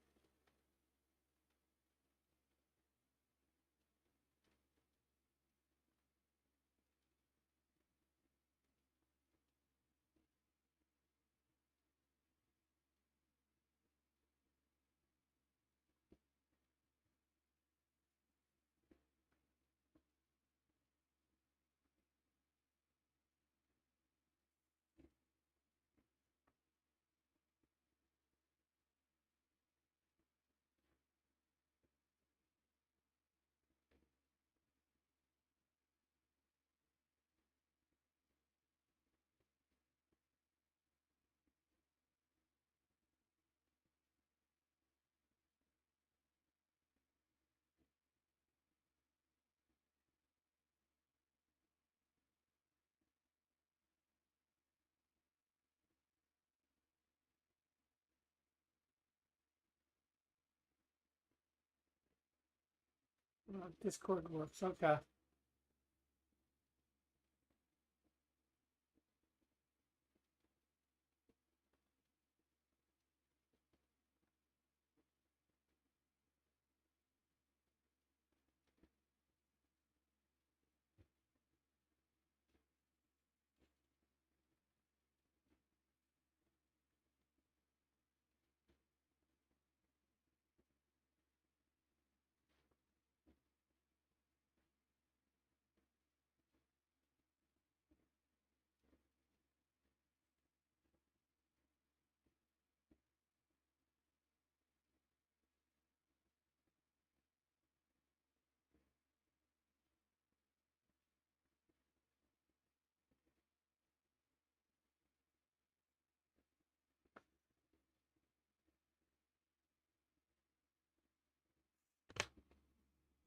Discord works. Okay.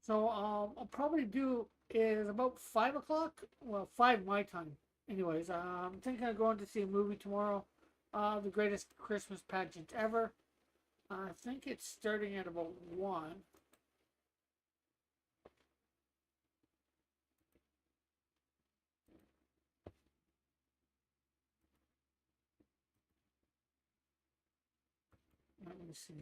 So I'll probably do is about 5 o'clock. Well, 5 my time. Anyways, I'm thinking of going to see a movie tomorrow. The greatest Christmas pageant ever. I think it's starting at about 1. let me see.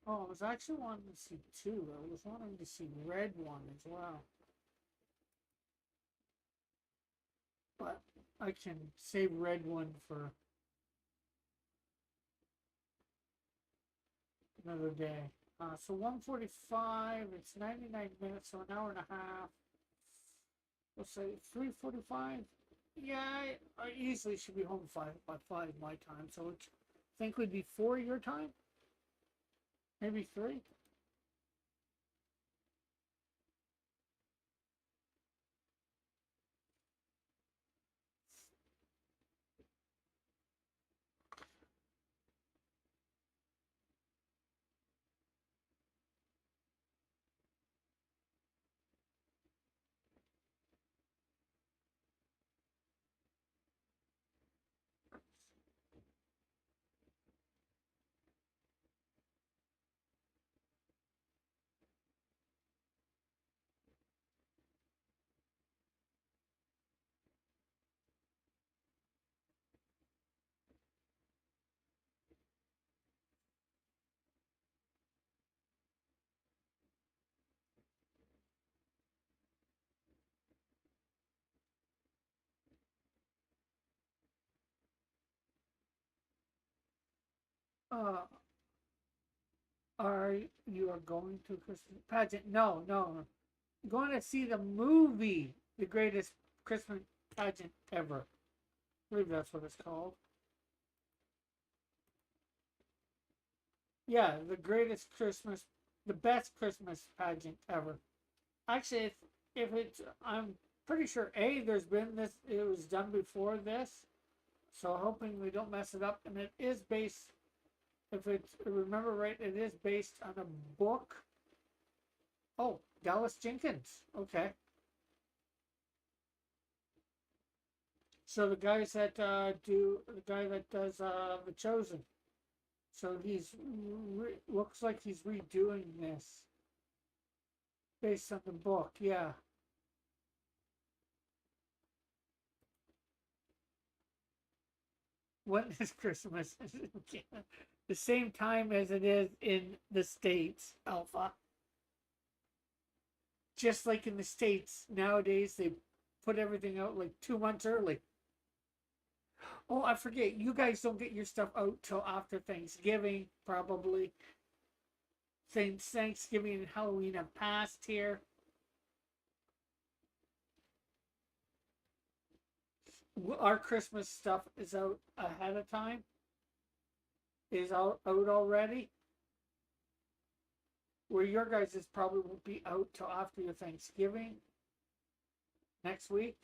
Oh, I was actually wanting to see two. I was wanting to see Red One as well. But I can save Red One for another day. So 1:45, it's 99 minutes, so an hour and a half. Let's say 3:45. Yeah, I easily should be home by 5 my time, so I think we'd be 4 your time? Maybe 3? Uh, are you are going to a Christmas pageant? No, no. Going to see the movie, The Greatest Christmas Pageant Ever. I believe that's what it's called. Yeah, the best Christmas pageant ever. Actually, if it's, I'm pretty sure there's been this, it was done before this, so hoping we don't mess it up. And it is based, if it's remember right, it is based on a book. Oh, Dallas Jenkins. Okay. So the guys that the guy that does The Chosen. So looks like he's redoing this based on the book. Yeah. When is Christmas? The same time as it is in the States, Alpha. Just like in the States, nowadays they put everything out like 2 months early. Oh, I forget. You guys don't get your stuff out till after Thanksgiving, probably. Since Thanksgiving and Halloween have passed here. Our Christmas stuff is out ahead of time. Is out already. Where your guys' is probably won't be out till after your Thanksgiving. Next week.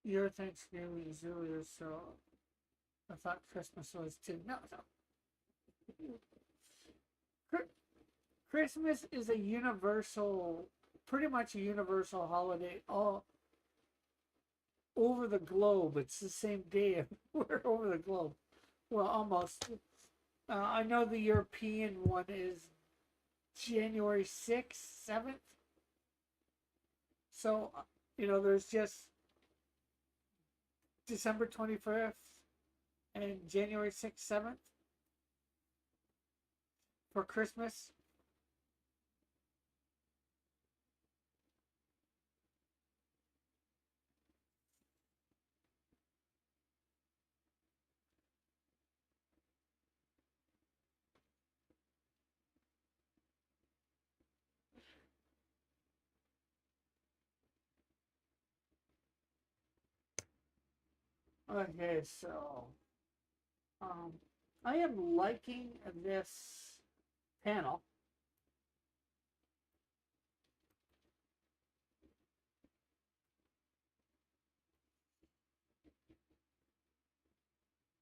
Your Thanksgiving is earlier, so I thought Christmas was too. No, no. Christmas is a universal, pretty much a universal holiday all over the globe. It's the same day everywhere over the globe. Well, almost. I know the European one is January 6th, 7th. So, there's just December 25th and January 6th, 7th for Christmas. Okay, so um, I am liking this panel.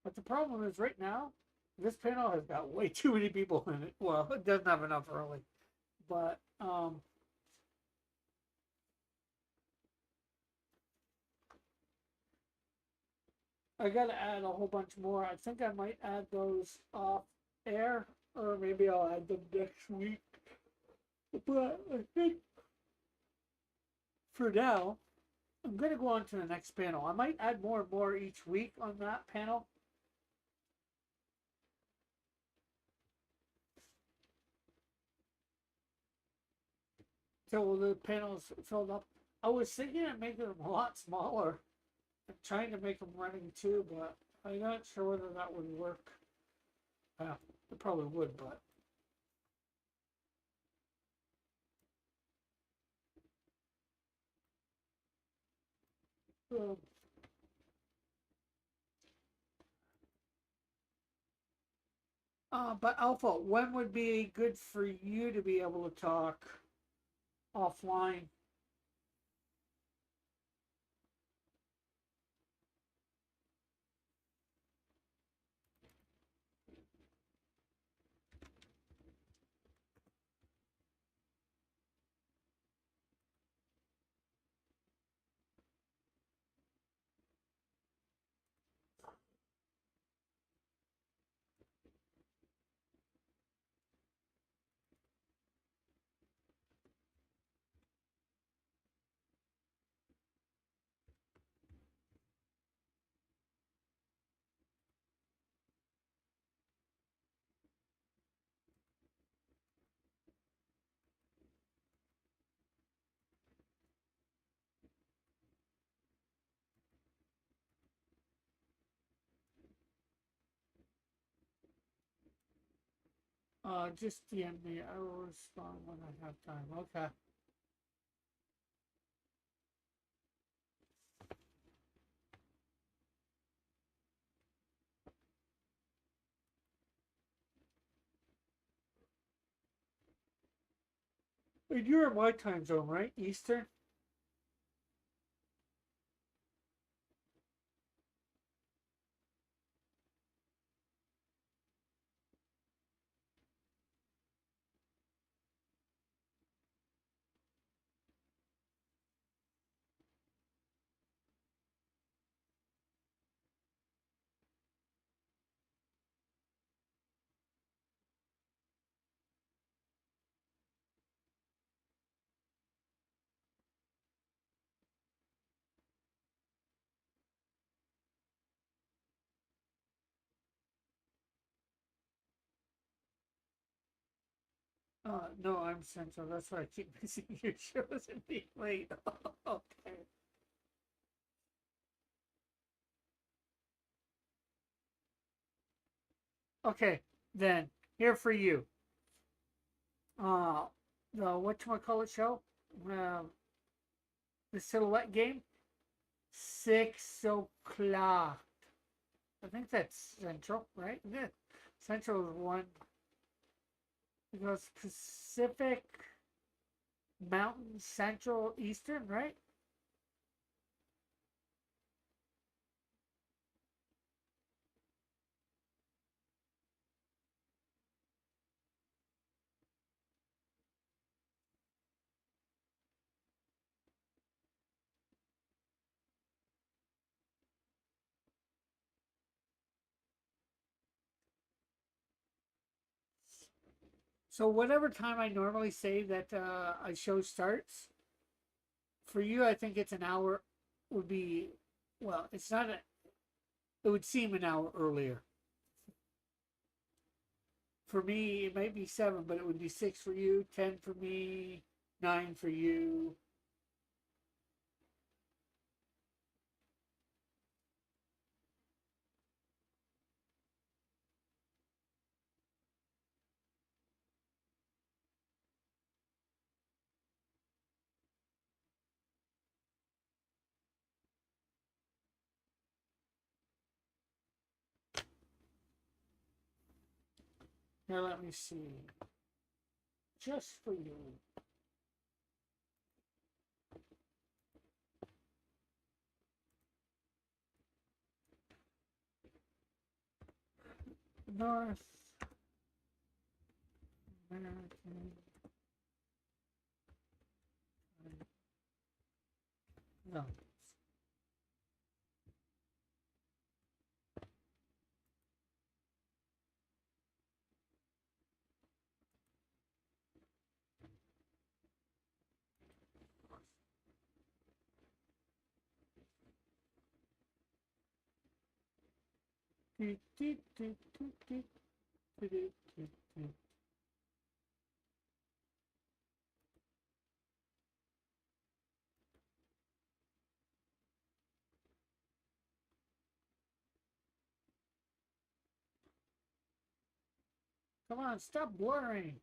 But the problem is right now, this panel has got way too many people in it. Well, it doesn't have enough early. But I gotta add a whole bunch more. I think I might add those off air, or maybe I'll add them next week. But I think for now, I'm gonna go on to the next panel. I might add more and more each week on that panel. Till the panels filled up. I was thinking of making them a lot smaller. I'm trying to make them running too, but I'm not sure whether that would work. It probably would, but uh, but Alpha, when would be good for you to be able to talk offline? Just DM me. I will respond when I have time. Okay. And you're in my time zone, right? Eastern? No, I'm Central. That's why I keep missing your shows and being late. Okay. Okay, then here for you. Uh, the whatchamacallit show? Uh, the Silhouette game? 6 o'clock. I think that's Central, right? Yeah. Central is one. It goes Pacific, Mountain, Central, Eastern, right? So whatever time I normally say that a show starts, for you, I think it's an hour would be, well, it's not a, it would seem an hour earlier. For me, it might be 7, but it would be 6 for you, 10 for me, 9 for you. Here, let me see. Just for you. North American. No. Come on, stop blurring.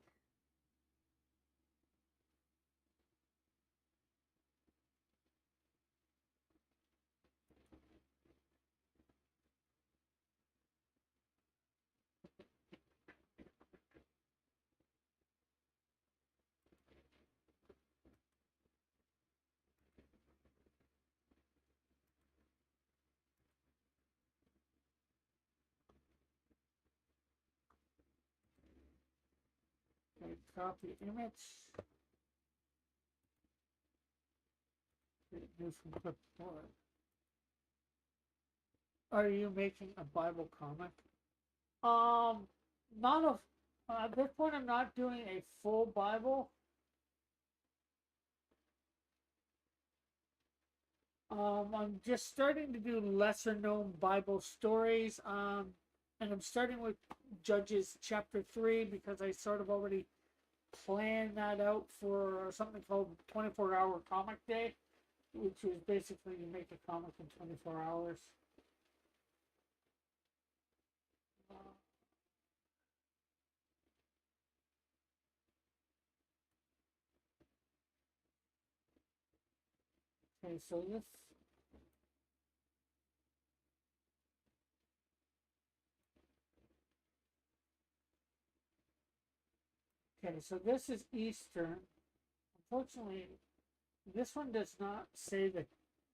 Okay, copy image. New from clipboard. Are you making a Bible comic? Not a. At this point, I'm not doing a full Bible. I'm just starting to do lesser known Bible stories. And I'm starting with Judges chapter 3 because I sort of already planned that out for something called 24-hour comic day, which is basically you make a comic in 24 hours. Okay, so this. Okay, so this is Eastern. Unfortunately, this one does not say the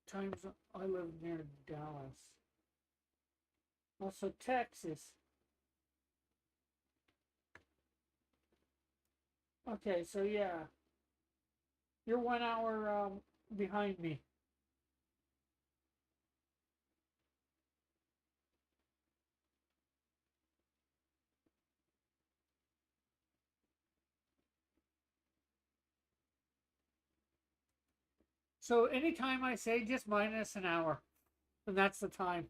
times I live near Dallas. Also, Texas. Okay, so yeah, you're 1 hour behind me. So anytime I say just minus an hour, and that's the time.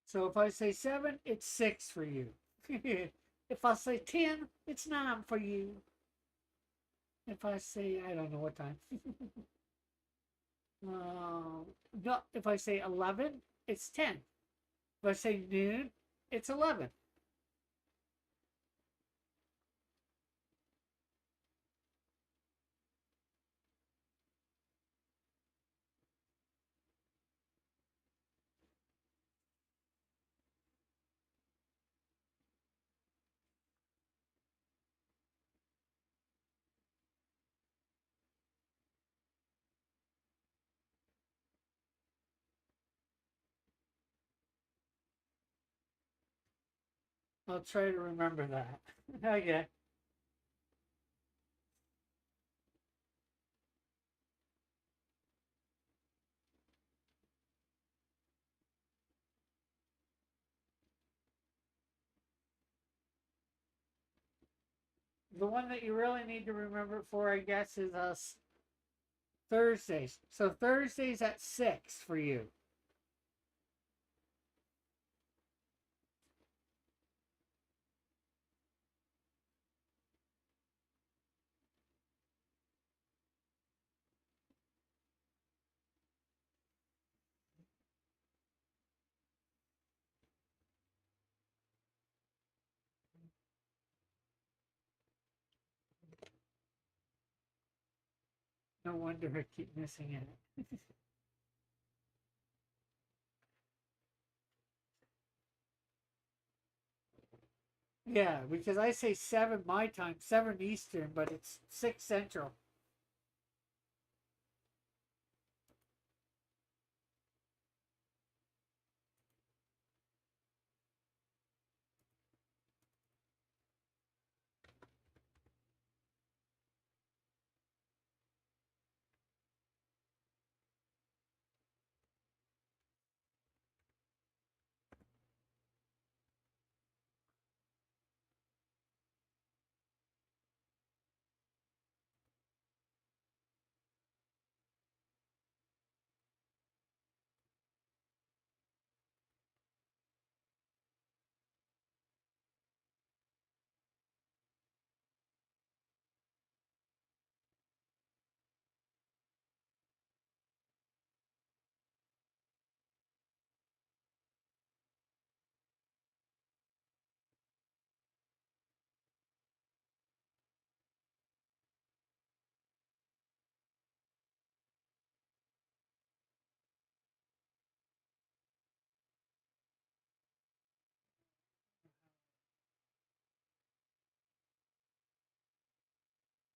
So if I say 7, it's 6 for you. If I say 10, it's 9 for you. If I say, I don't know what time. No, if I say 11, it's 10. If I say noon, it's 11. I'll try to remember that. Okay. The one that you really need to remember for, I guess, is Thursdays. So Thursdays at 6 for you. No wonder I keep missing it. Yeah, because I say 7 my time, 7 Eastern, but it's 6 Central.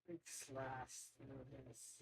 Big slash through this.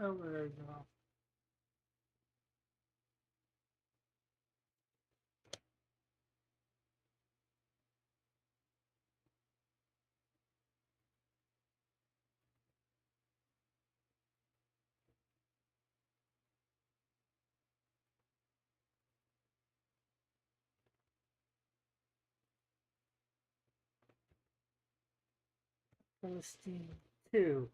Oh, there you go. Philistine 2.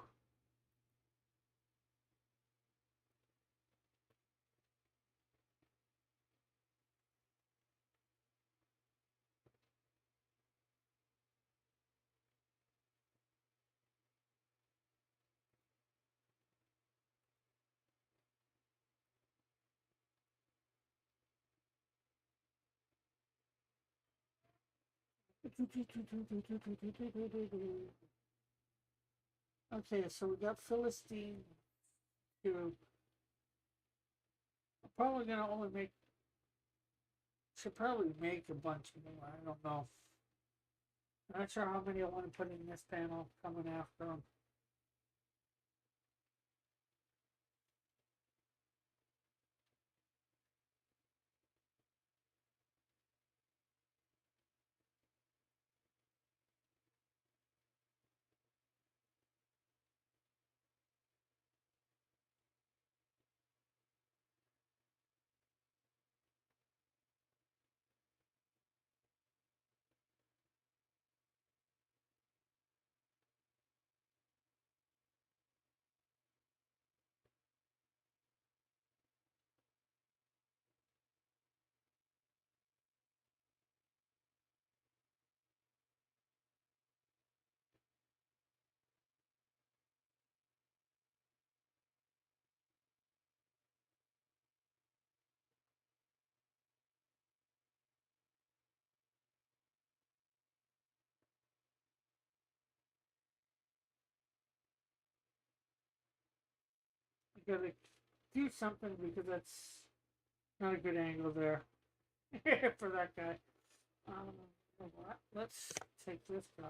Okay, so we got Philistine 2. I'm probably gonna only make. Should probably make a bunch more. I don't know. I'm not sure how many I want to put in this panel coming after them. gotta do something because that's not a good angle there for that guy. What? Let's take this guy.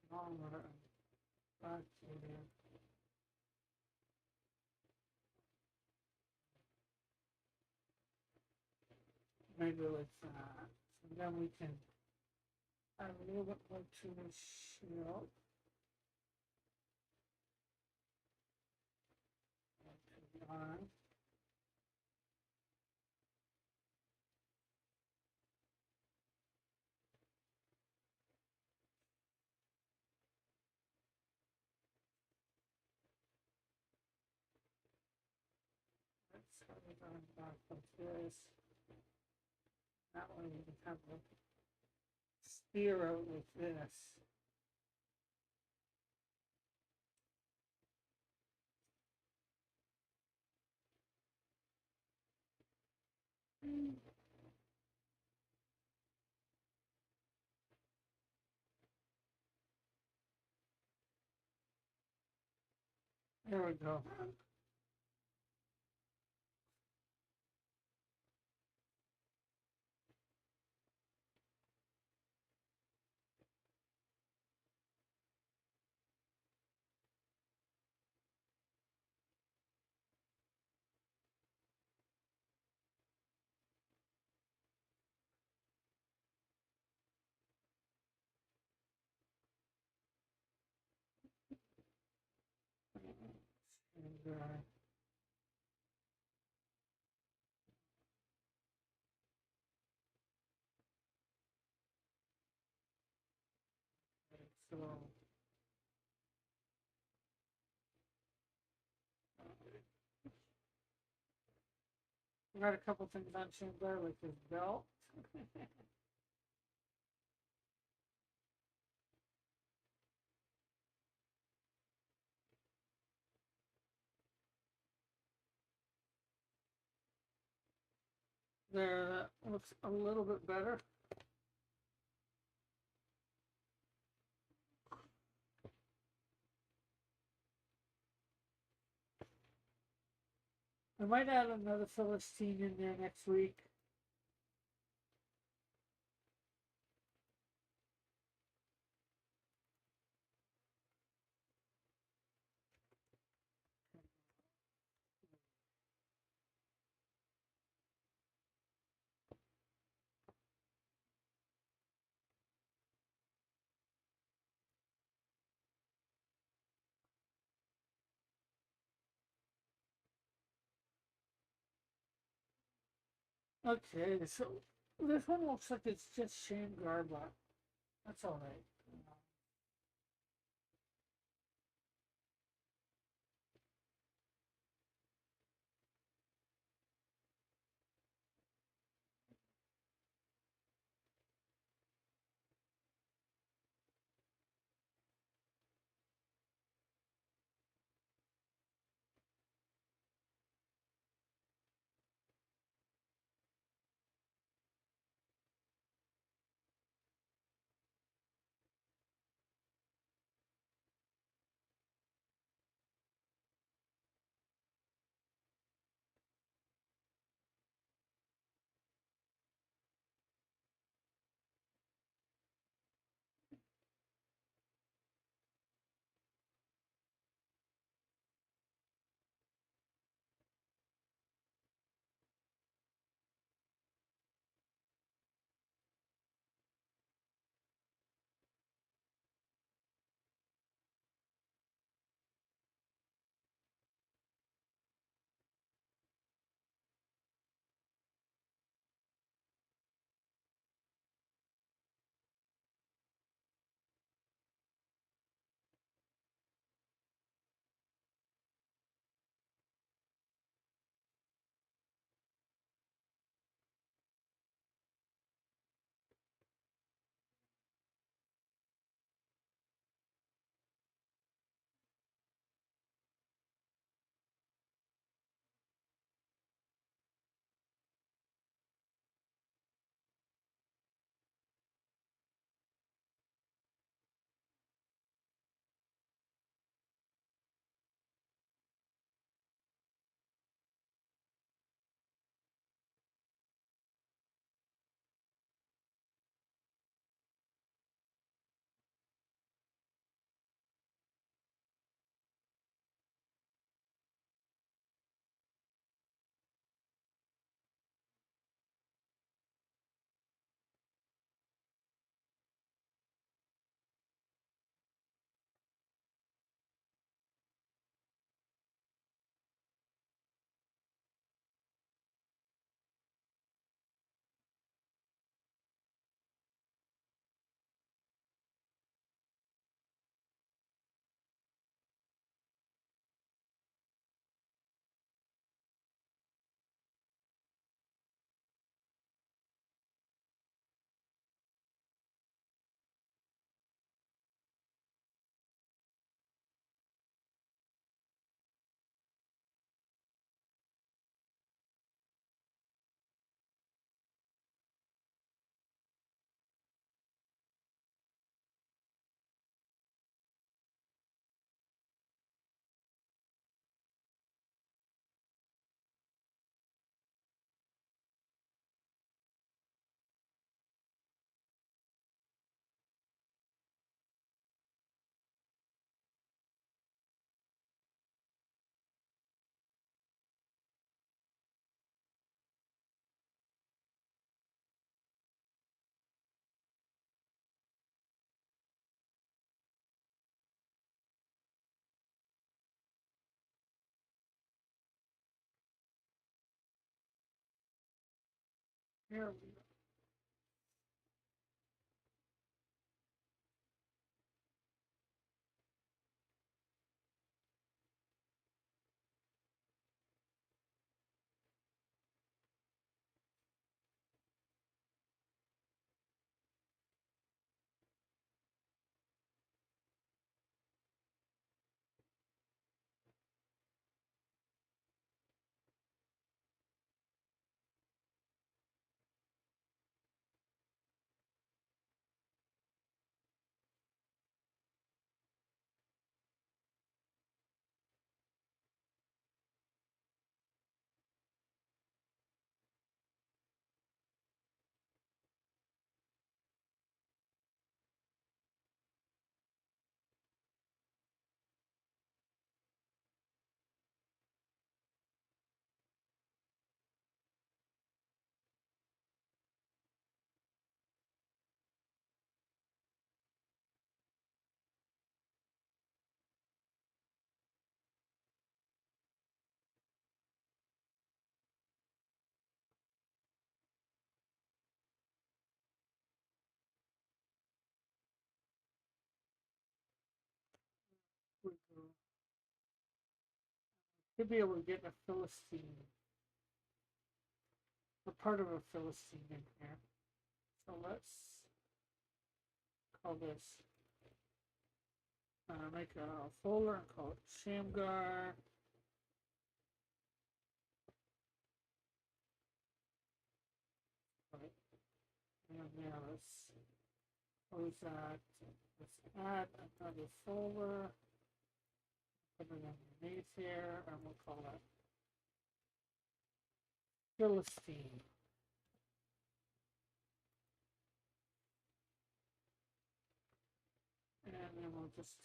Smaller and back to here. Maybe like that. And then we can add a little bit more to the shield. To the arm. Let's have it on back like this. That way we can have a spear out like this. There we go. And, so we got a couple things on Schindler, like his belt. There, that looks a little bit better. I might add another Philistine in there next week. Okay, so this one looks like it's just Shamgar, but that's all right. Here we go. We go. Should be able to get a Philistine, a part of a Philistine in here. So let's call this, make a folder and call it Shamgar. Right. And now let's close that. Let's add another folder. Put it underneath here, and we'll call that Philistine. And then we'll just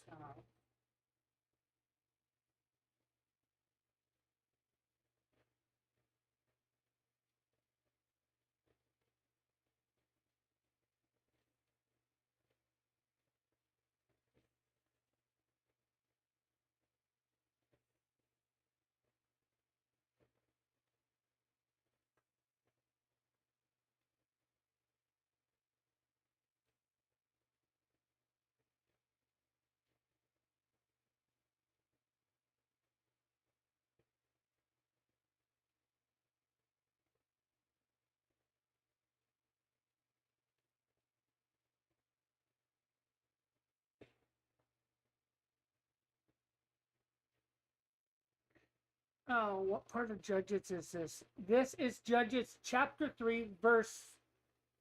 oh, what part of Judges is this? This is Judges chapter 3, verse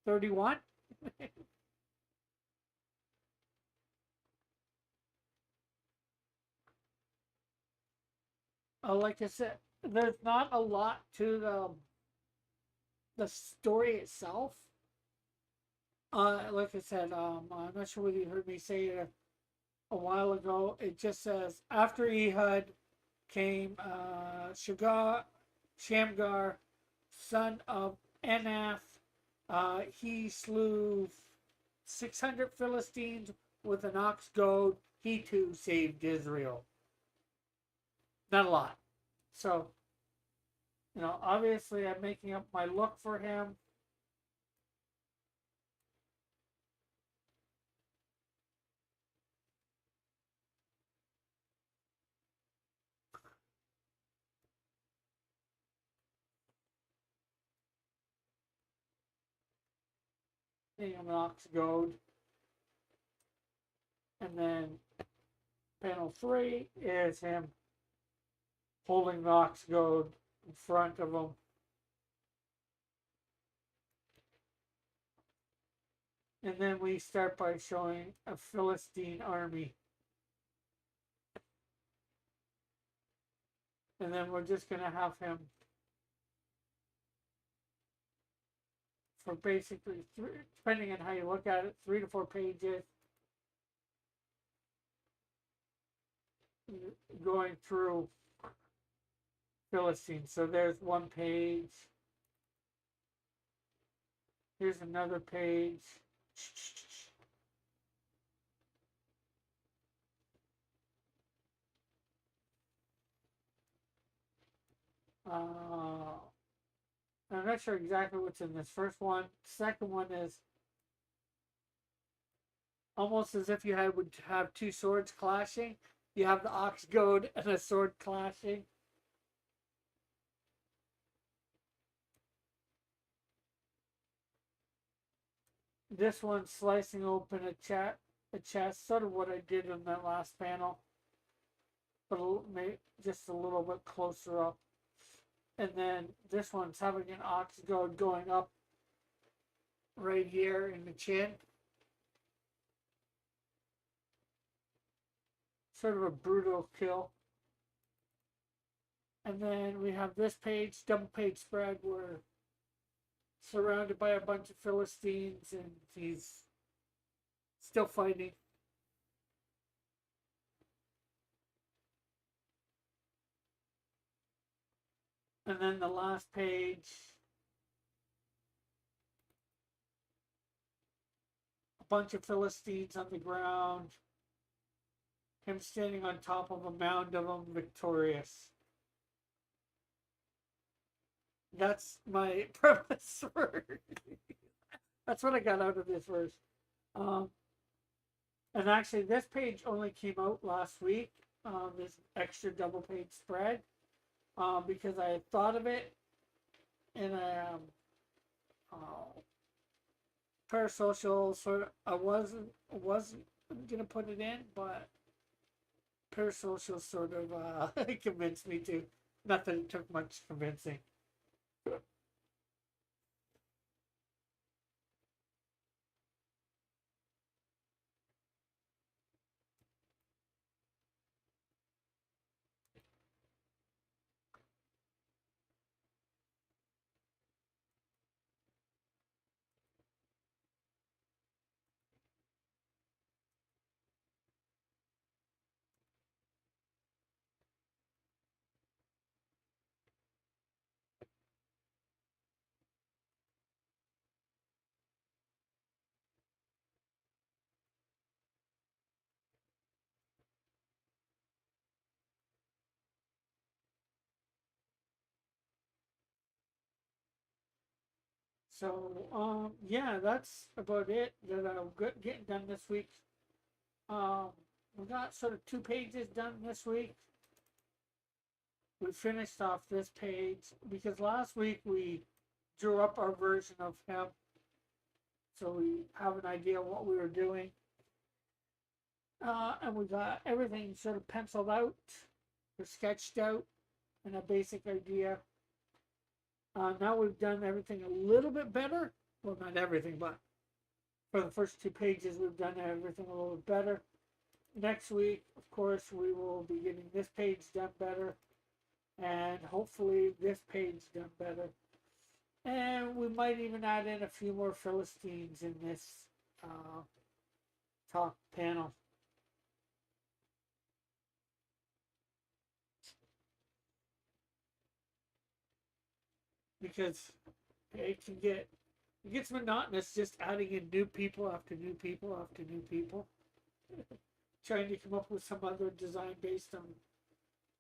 31. Like I said, there's not a lot to the story itself. Like I said, I'm not sure whether you heard me say it a while ago. It just says after Ehud came Shamgar, son of Anath. He slew 600 Philistines with an ox goad. He too saved Israel. Not a lot. So, obviously I'm making up my look for him. An ox goad. And then panel 3 is him holding the ox goad in front of him. And then we start by showing a Philistine army. And then we're just going to have him for basically, depending on how you look at it, 3 to 4 pages. Going through Philistines. So there's one page. Here's another page. And not sure exactly what's in this first one. Second one is almost as if would have two swords clashing. You have the ox goad and a sword clashing. This one slicing open a chest, sort of what I did in that last panel, but just a little bit closer up. And then this one's having an ox goad going up right here in the chin. Sort of a brutal kill. And then we have this page, double page spread, where surrounded by a bunch of Philistines and he's still fighting. And then the last page, a bunch of Philistines on the ground, him standing on top of a mound of them, victorious. That's my premise for that's what I got out of this verse. And actually, this page only came out last week. This extra double page spread, because I had thought of it in a parasocial sort of. I wasn't gonna put it in, but parasocial sort of convinced me to. Nothing took much convincing. So, yeah, that's about it that I'm getting done this week. We got sort of 2 pages done this week. We finished off this page because last week we drew up our version of him, so we have an idea of what we were doing. And we got everything sort of penciled out, or sketched out, and a basic idea. Now we've done everything a little bit better. Well, not everything, but for the first 2 pages, we've done everything a little bit better. Next week, of course, we will be getting this page done better, and hopefully this page done better. And we might even add in a few more Philistines in this top panel. Because it gets monotonous just adding in new people after new people after new people. Trying to come up with some other design based on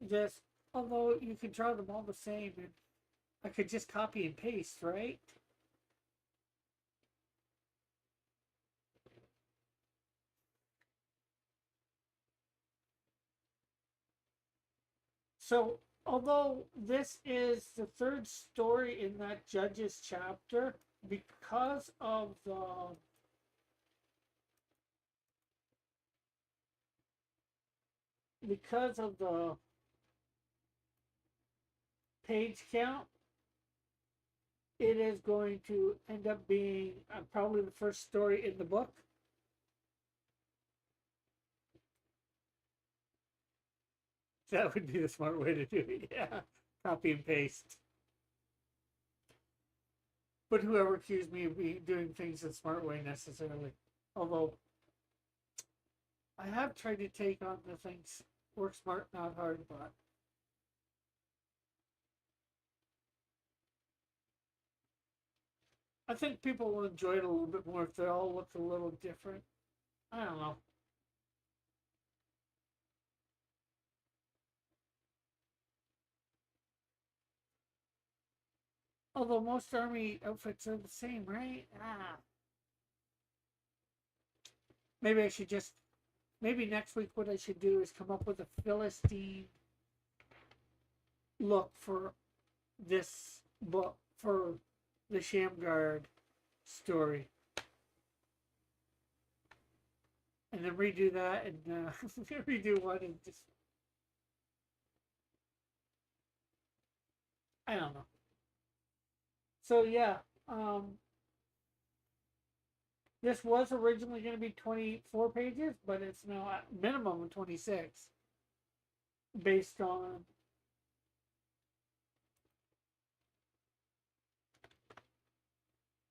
this. Although you can draw them all the same and I could just copy and paste, right? So, although this is the 3rd story in that Judges chapter, because of the page count, it is going to end up being probably the 1st story in the book. That would be the smart way to do it, yeah. Copy and paste. But whoever accused me of doing things the smart way necessarily. Although, I have tried to take on the things, work smart, not hard, but I think people will enjoy it a little bit more if they all look a little different. I don't know. Although most army outfits are the same, right? Maybe I should just. Maybe next week what I should do is come up with a Philistine look for this book, for the Shamgar story. And then redo that and redo one and just. I don't know. So yeah, this was originally going to be 24 pages, but it's now at minimum of 26, based on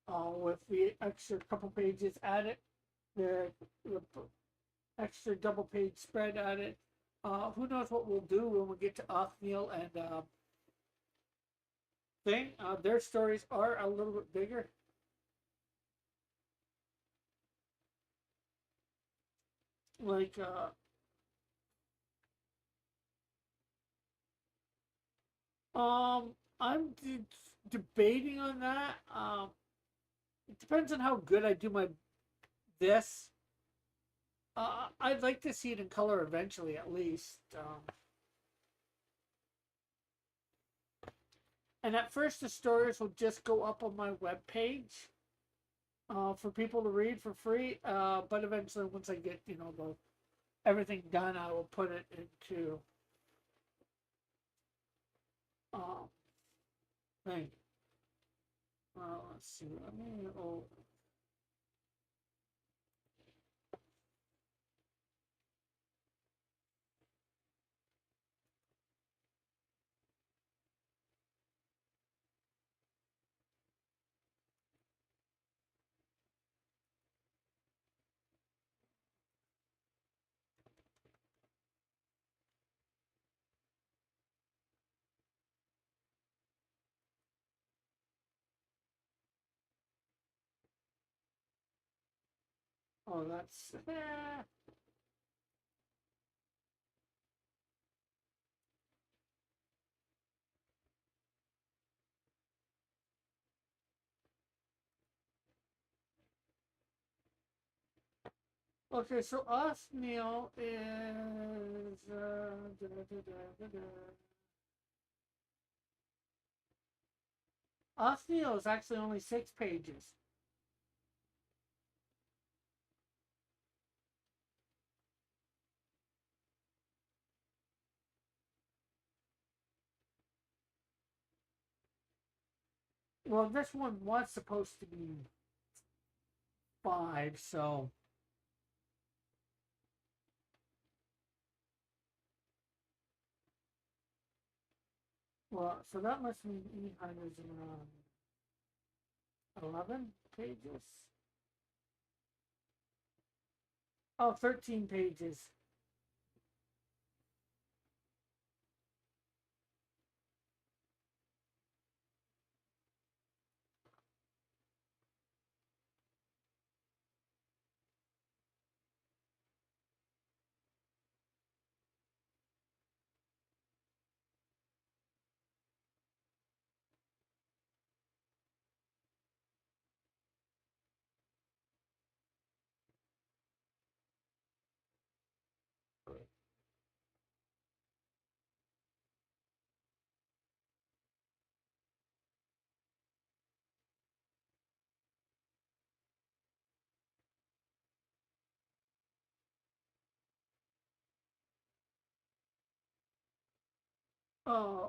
with the extra couple pages added, the extra double page spread added. Who knows what we'll do when we get to Othniel and thing. Their stories are a little bit bigger. Like I'm debating on that. It depends on how good I do my this. I'd like to see it in color eventually, at least. And at first, the stories will just go up on my webpage for people to read for free. But eventually, once I get everything done, I will put it into thing. Let's see. Oh, that's. Okay, so Othniel is. Othniel is actually only 6 pages. Well, this one was supposed to be 5, so. Well, so that must mean Ehud is around 11 pages. Oh, 13 pages.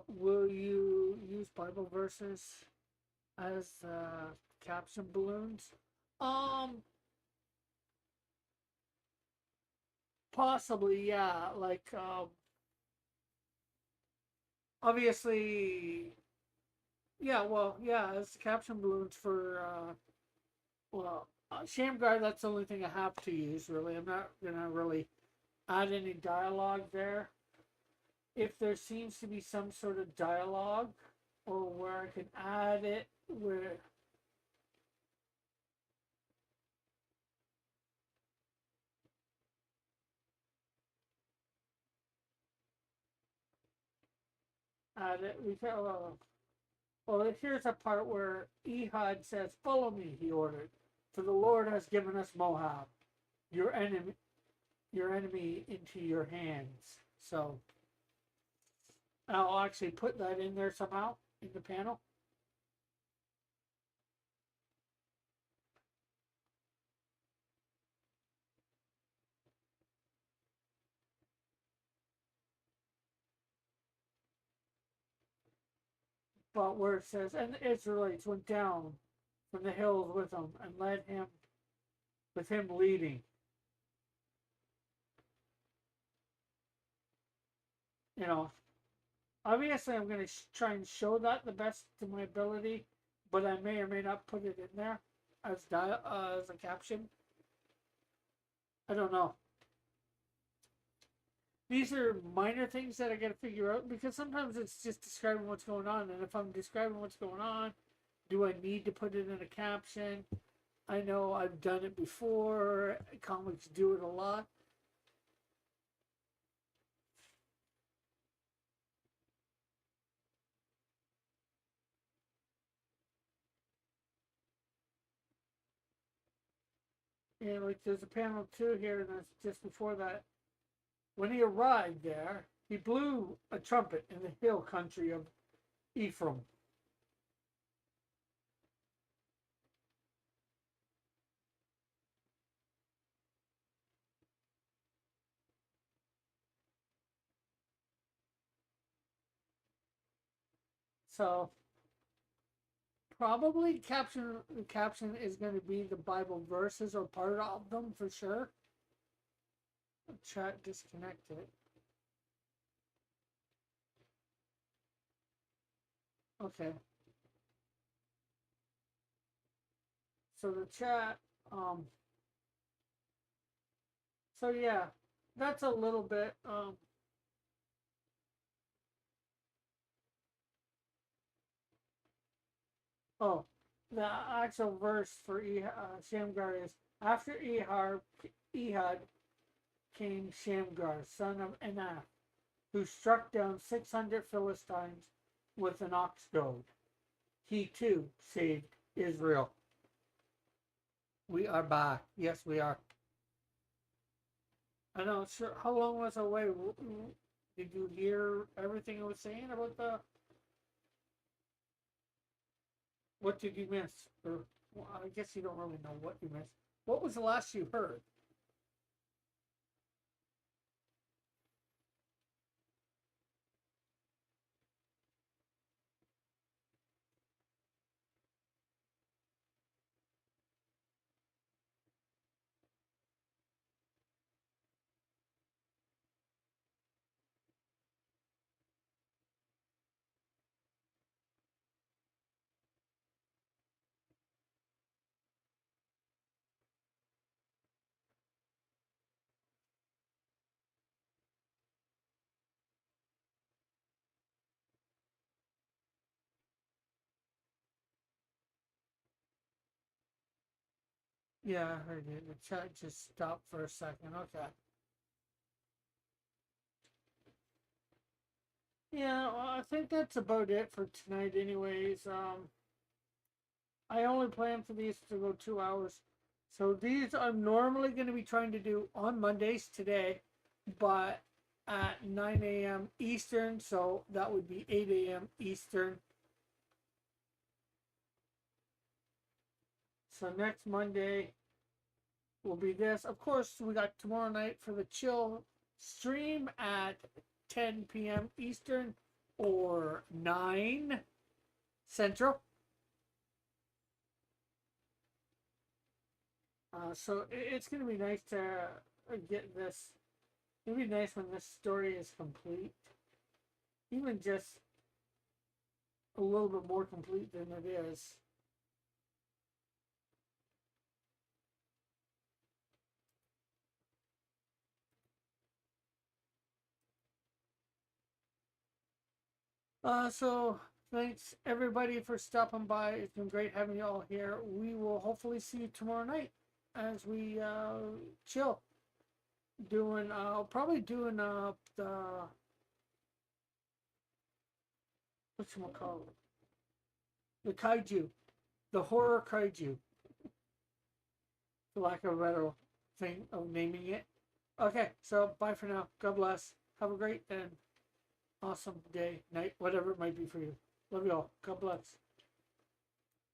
Will you use Bible verses as caption balloons? Um, Possibly, yeah. Like, obviously, yeah. Well, yeah, as caption balloons for Shamgar. That's the only thing I have to use. Really, I'm not gonna really add any dialogue there. If there seems to be some sort of dialogue, or where I can add it, where add it, we can. Well, here's a part where Ehud says, "Follow me," he ordered, "for the Lord has given us Moab, your enemy into your hands." So I'll actually put that in there somehow in the panel. But where it says, "And the Israelites went down from the hills with him and led him, with him leading." You know, obviously I'm going to try and show that the best to my ability, but I may or may not put it in there as as a caption. I don't know. These are minor things that I got to figure out because sometimes it's just describing what's going on, and if I'm describing what's going on, do I need to put it in a caption? I know I've done it before. Comics do it a lot. And like there's a panel 2 here, and that's just before that. When he arrived there, he blew a trumpet in the hill country of Ephraim. So probably the caption is going to be the Bible verses or part of them for sure. Chat disconnected. Okay. So the chat, so yeah, that's a little bit, oh, the actual verse for Shamgar is, after Ehud came Shamgar, son of Anath, who struck down 600 Philistines with an ox goad. He too saved Israel. We are back. Yes, we are. I know. Sure. How long was I away? Did you hear everything I was saying about the? What did you miss? Or well, I guess you don't really know what you missed. What was the last you heard? Yeah, I heard you. The chat just stopped for a second. Okay. Yeah, well, I think that's about it for tonight, anyways. I only plan for these to go 2 hours. So these I'm normally going to be trying to do on Mondays today, but at 9 a.m. Eastern, so that would be 8 a.m. Eastern. So next Monday will be this. Of course, we got tomorrow night for the chill stream at 10 p.m. Eastern or 9 Central. So it's going to be nice to get this. It'll be nice when this story is complete. Even just a little bit more complete than it is. So thanks everybody for stopping by. It's been great having you all here. We will hopefully see you tomorrow night as we chill. Probably doing the whatchamacallit. The kaiju. The horror kaiju. For lack of a better thing of naming it. Okay, so bye for now. God bless. Have a great and awesome day, night, whatever it might be for you. Love you all. God bless.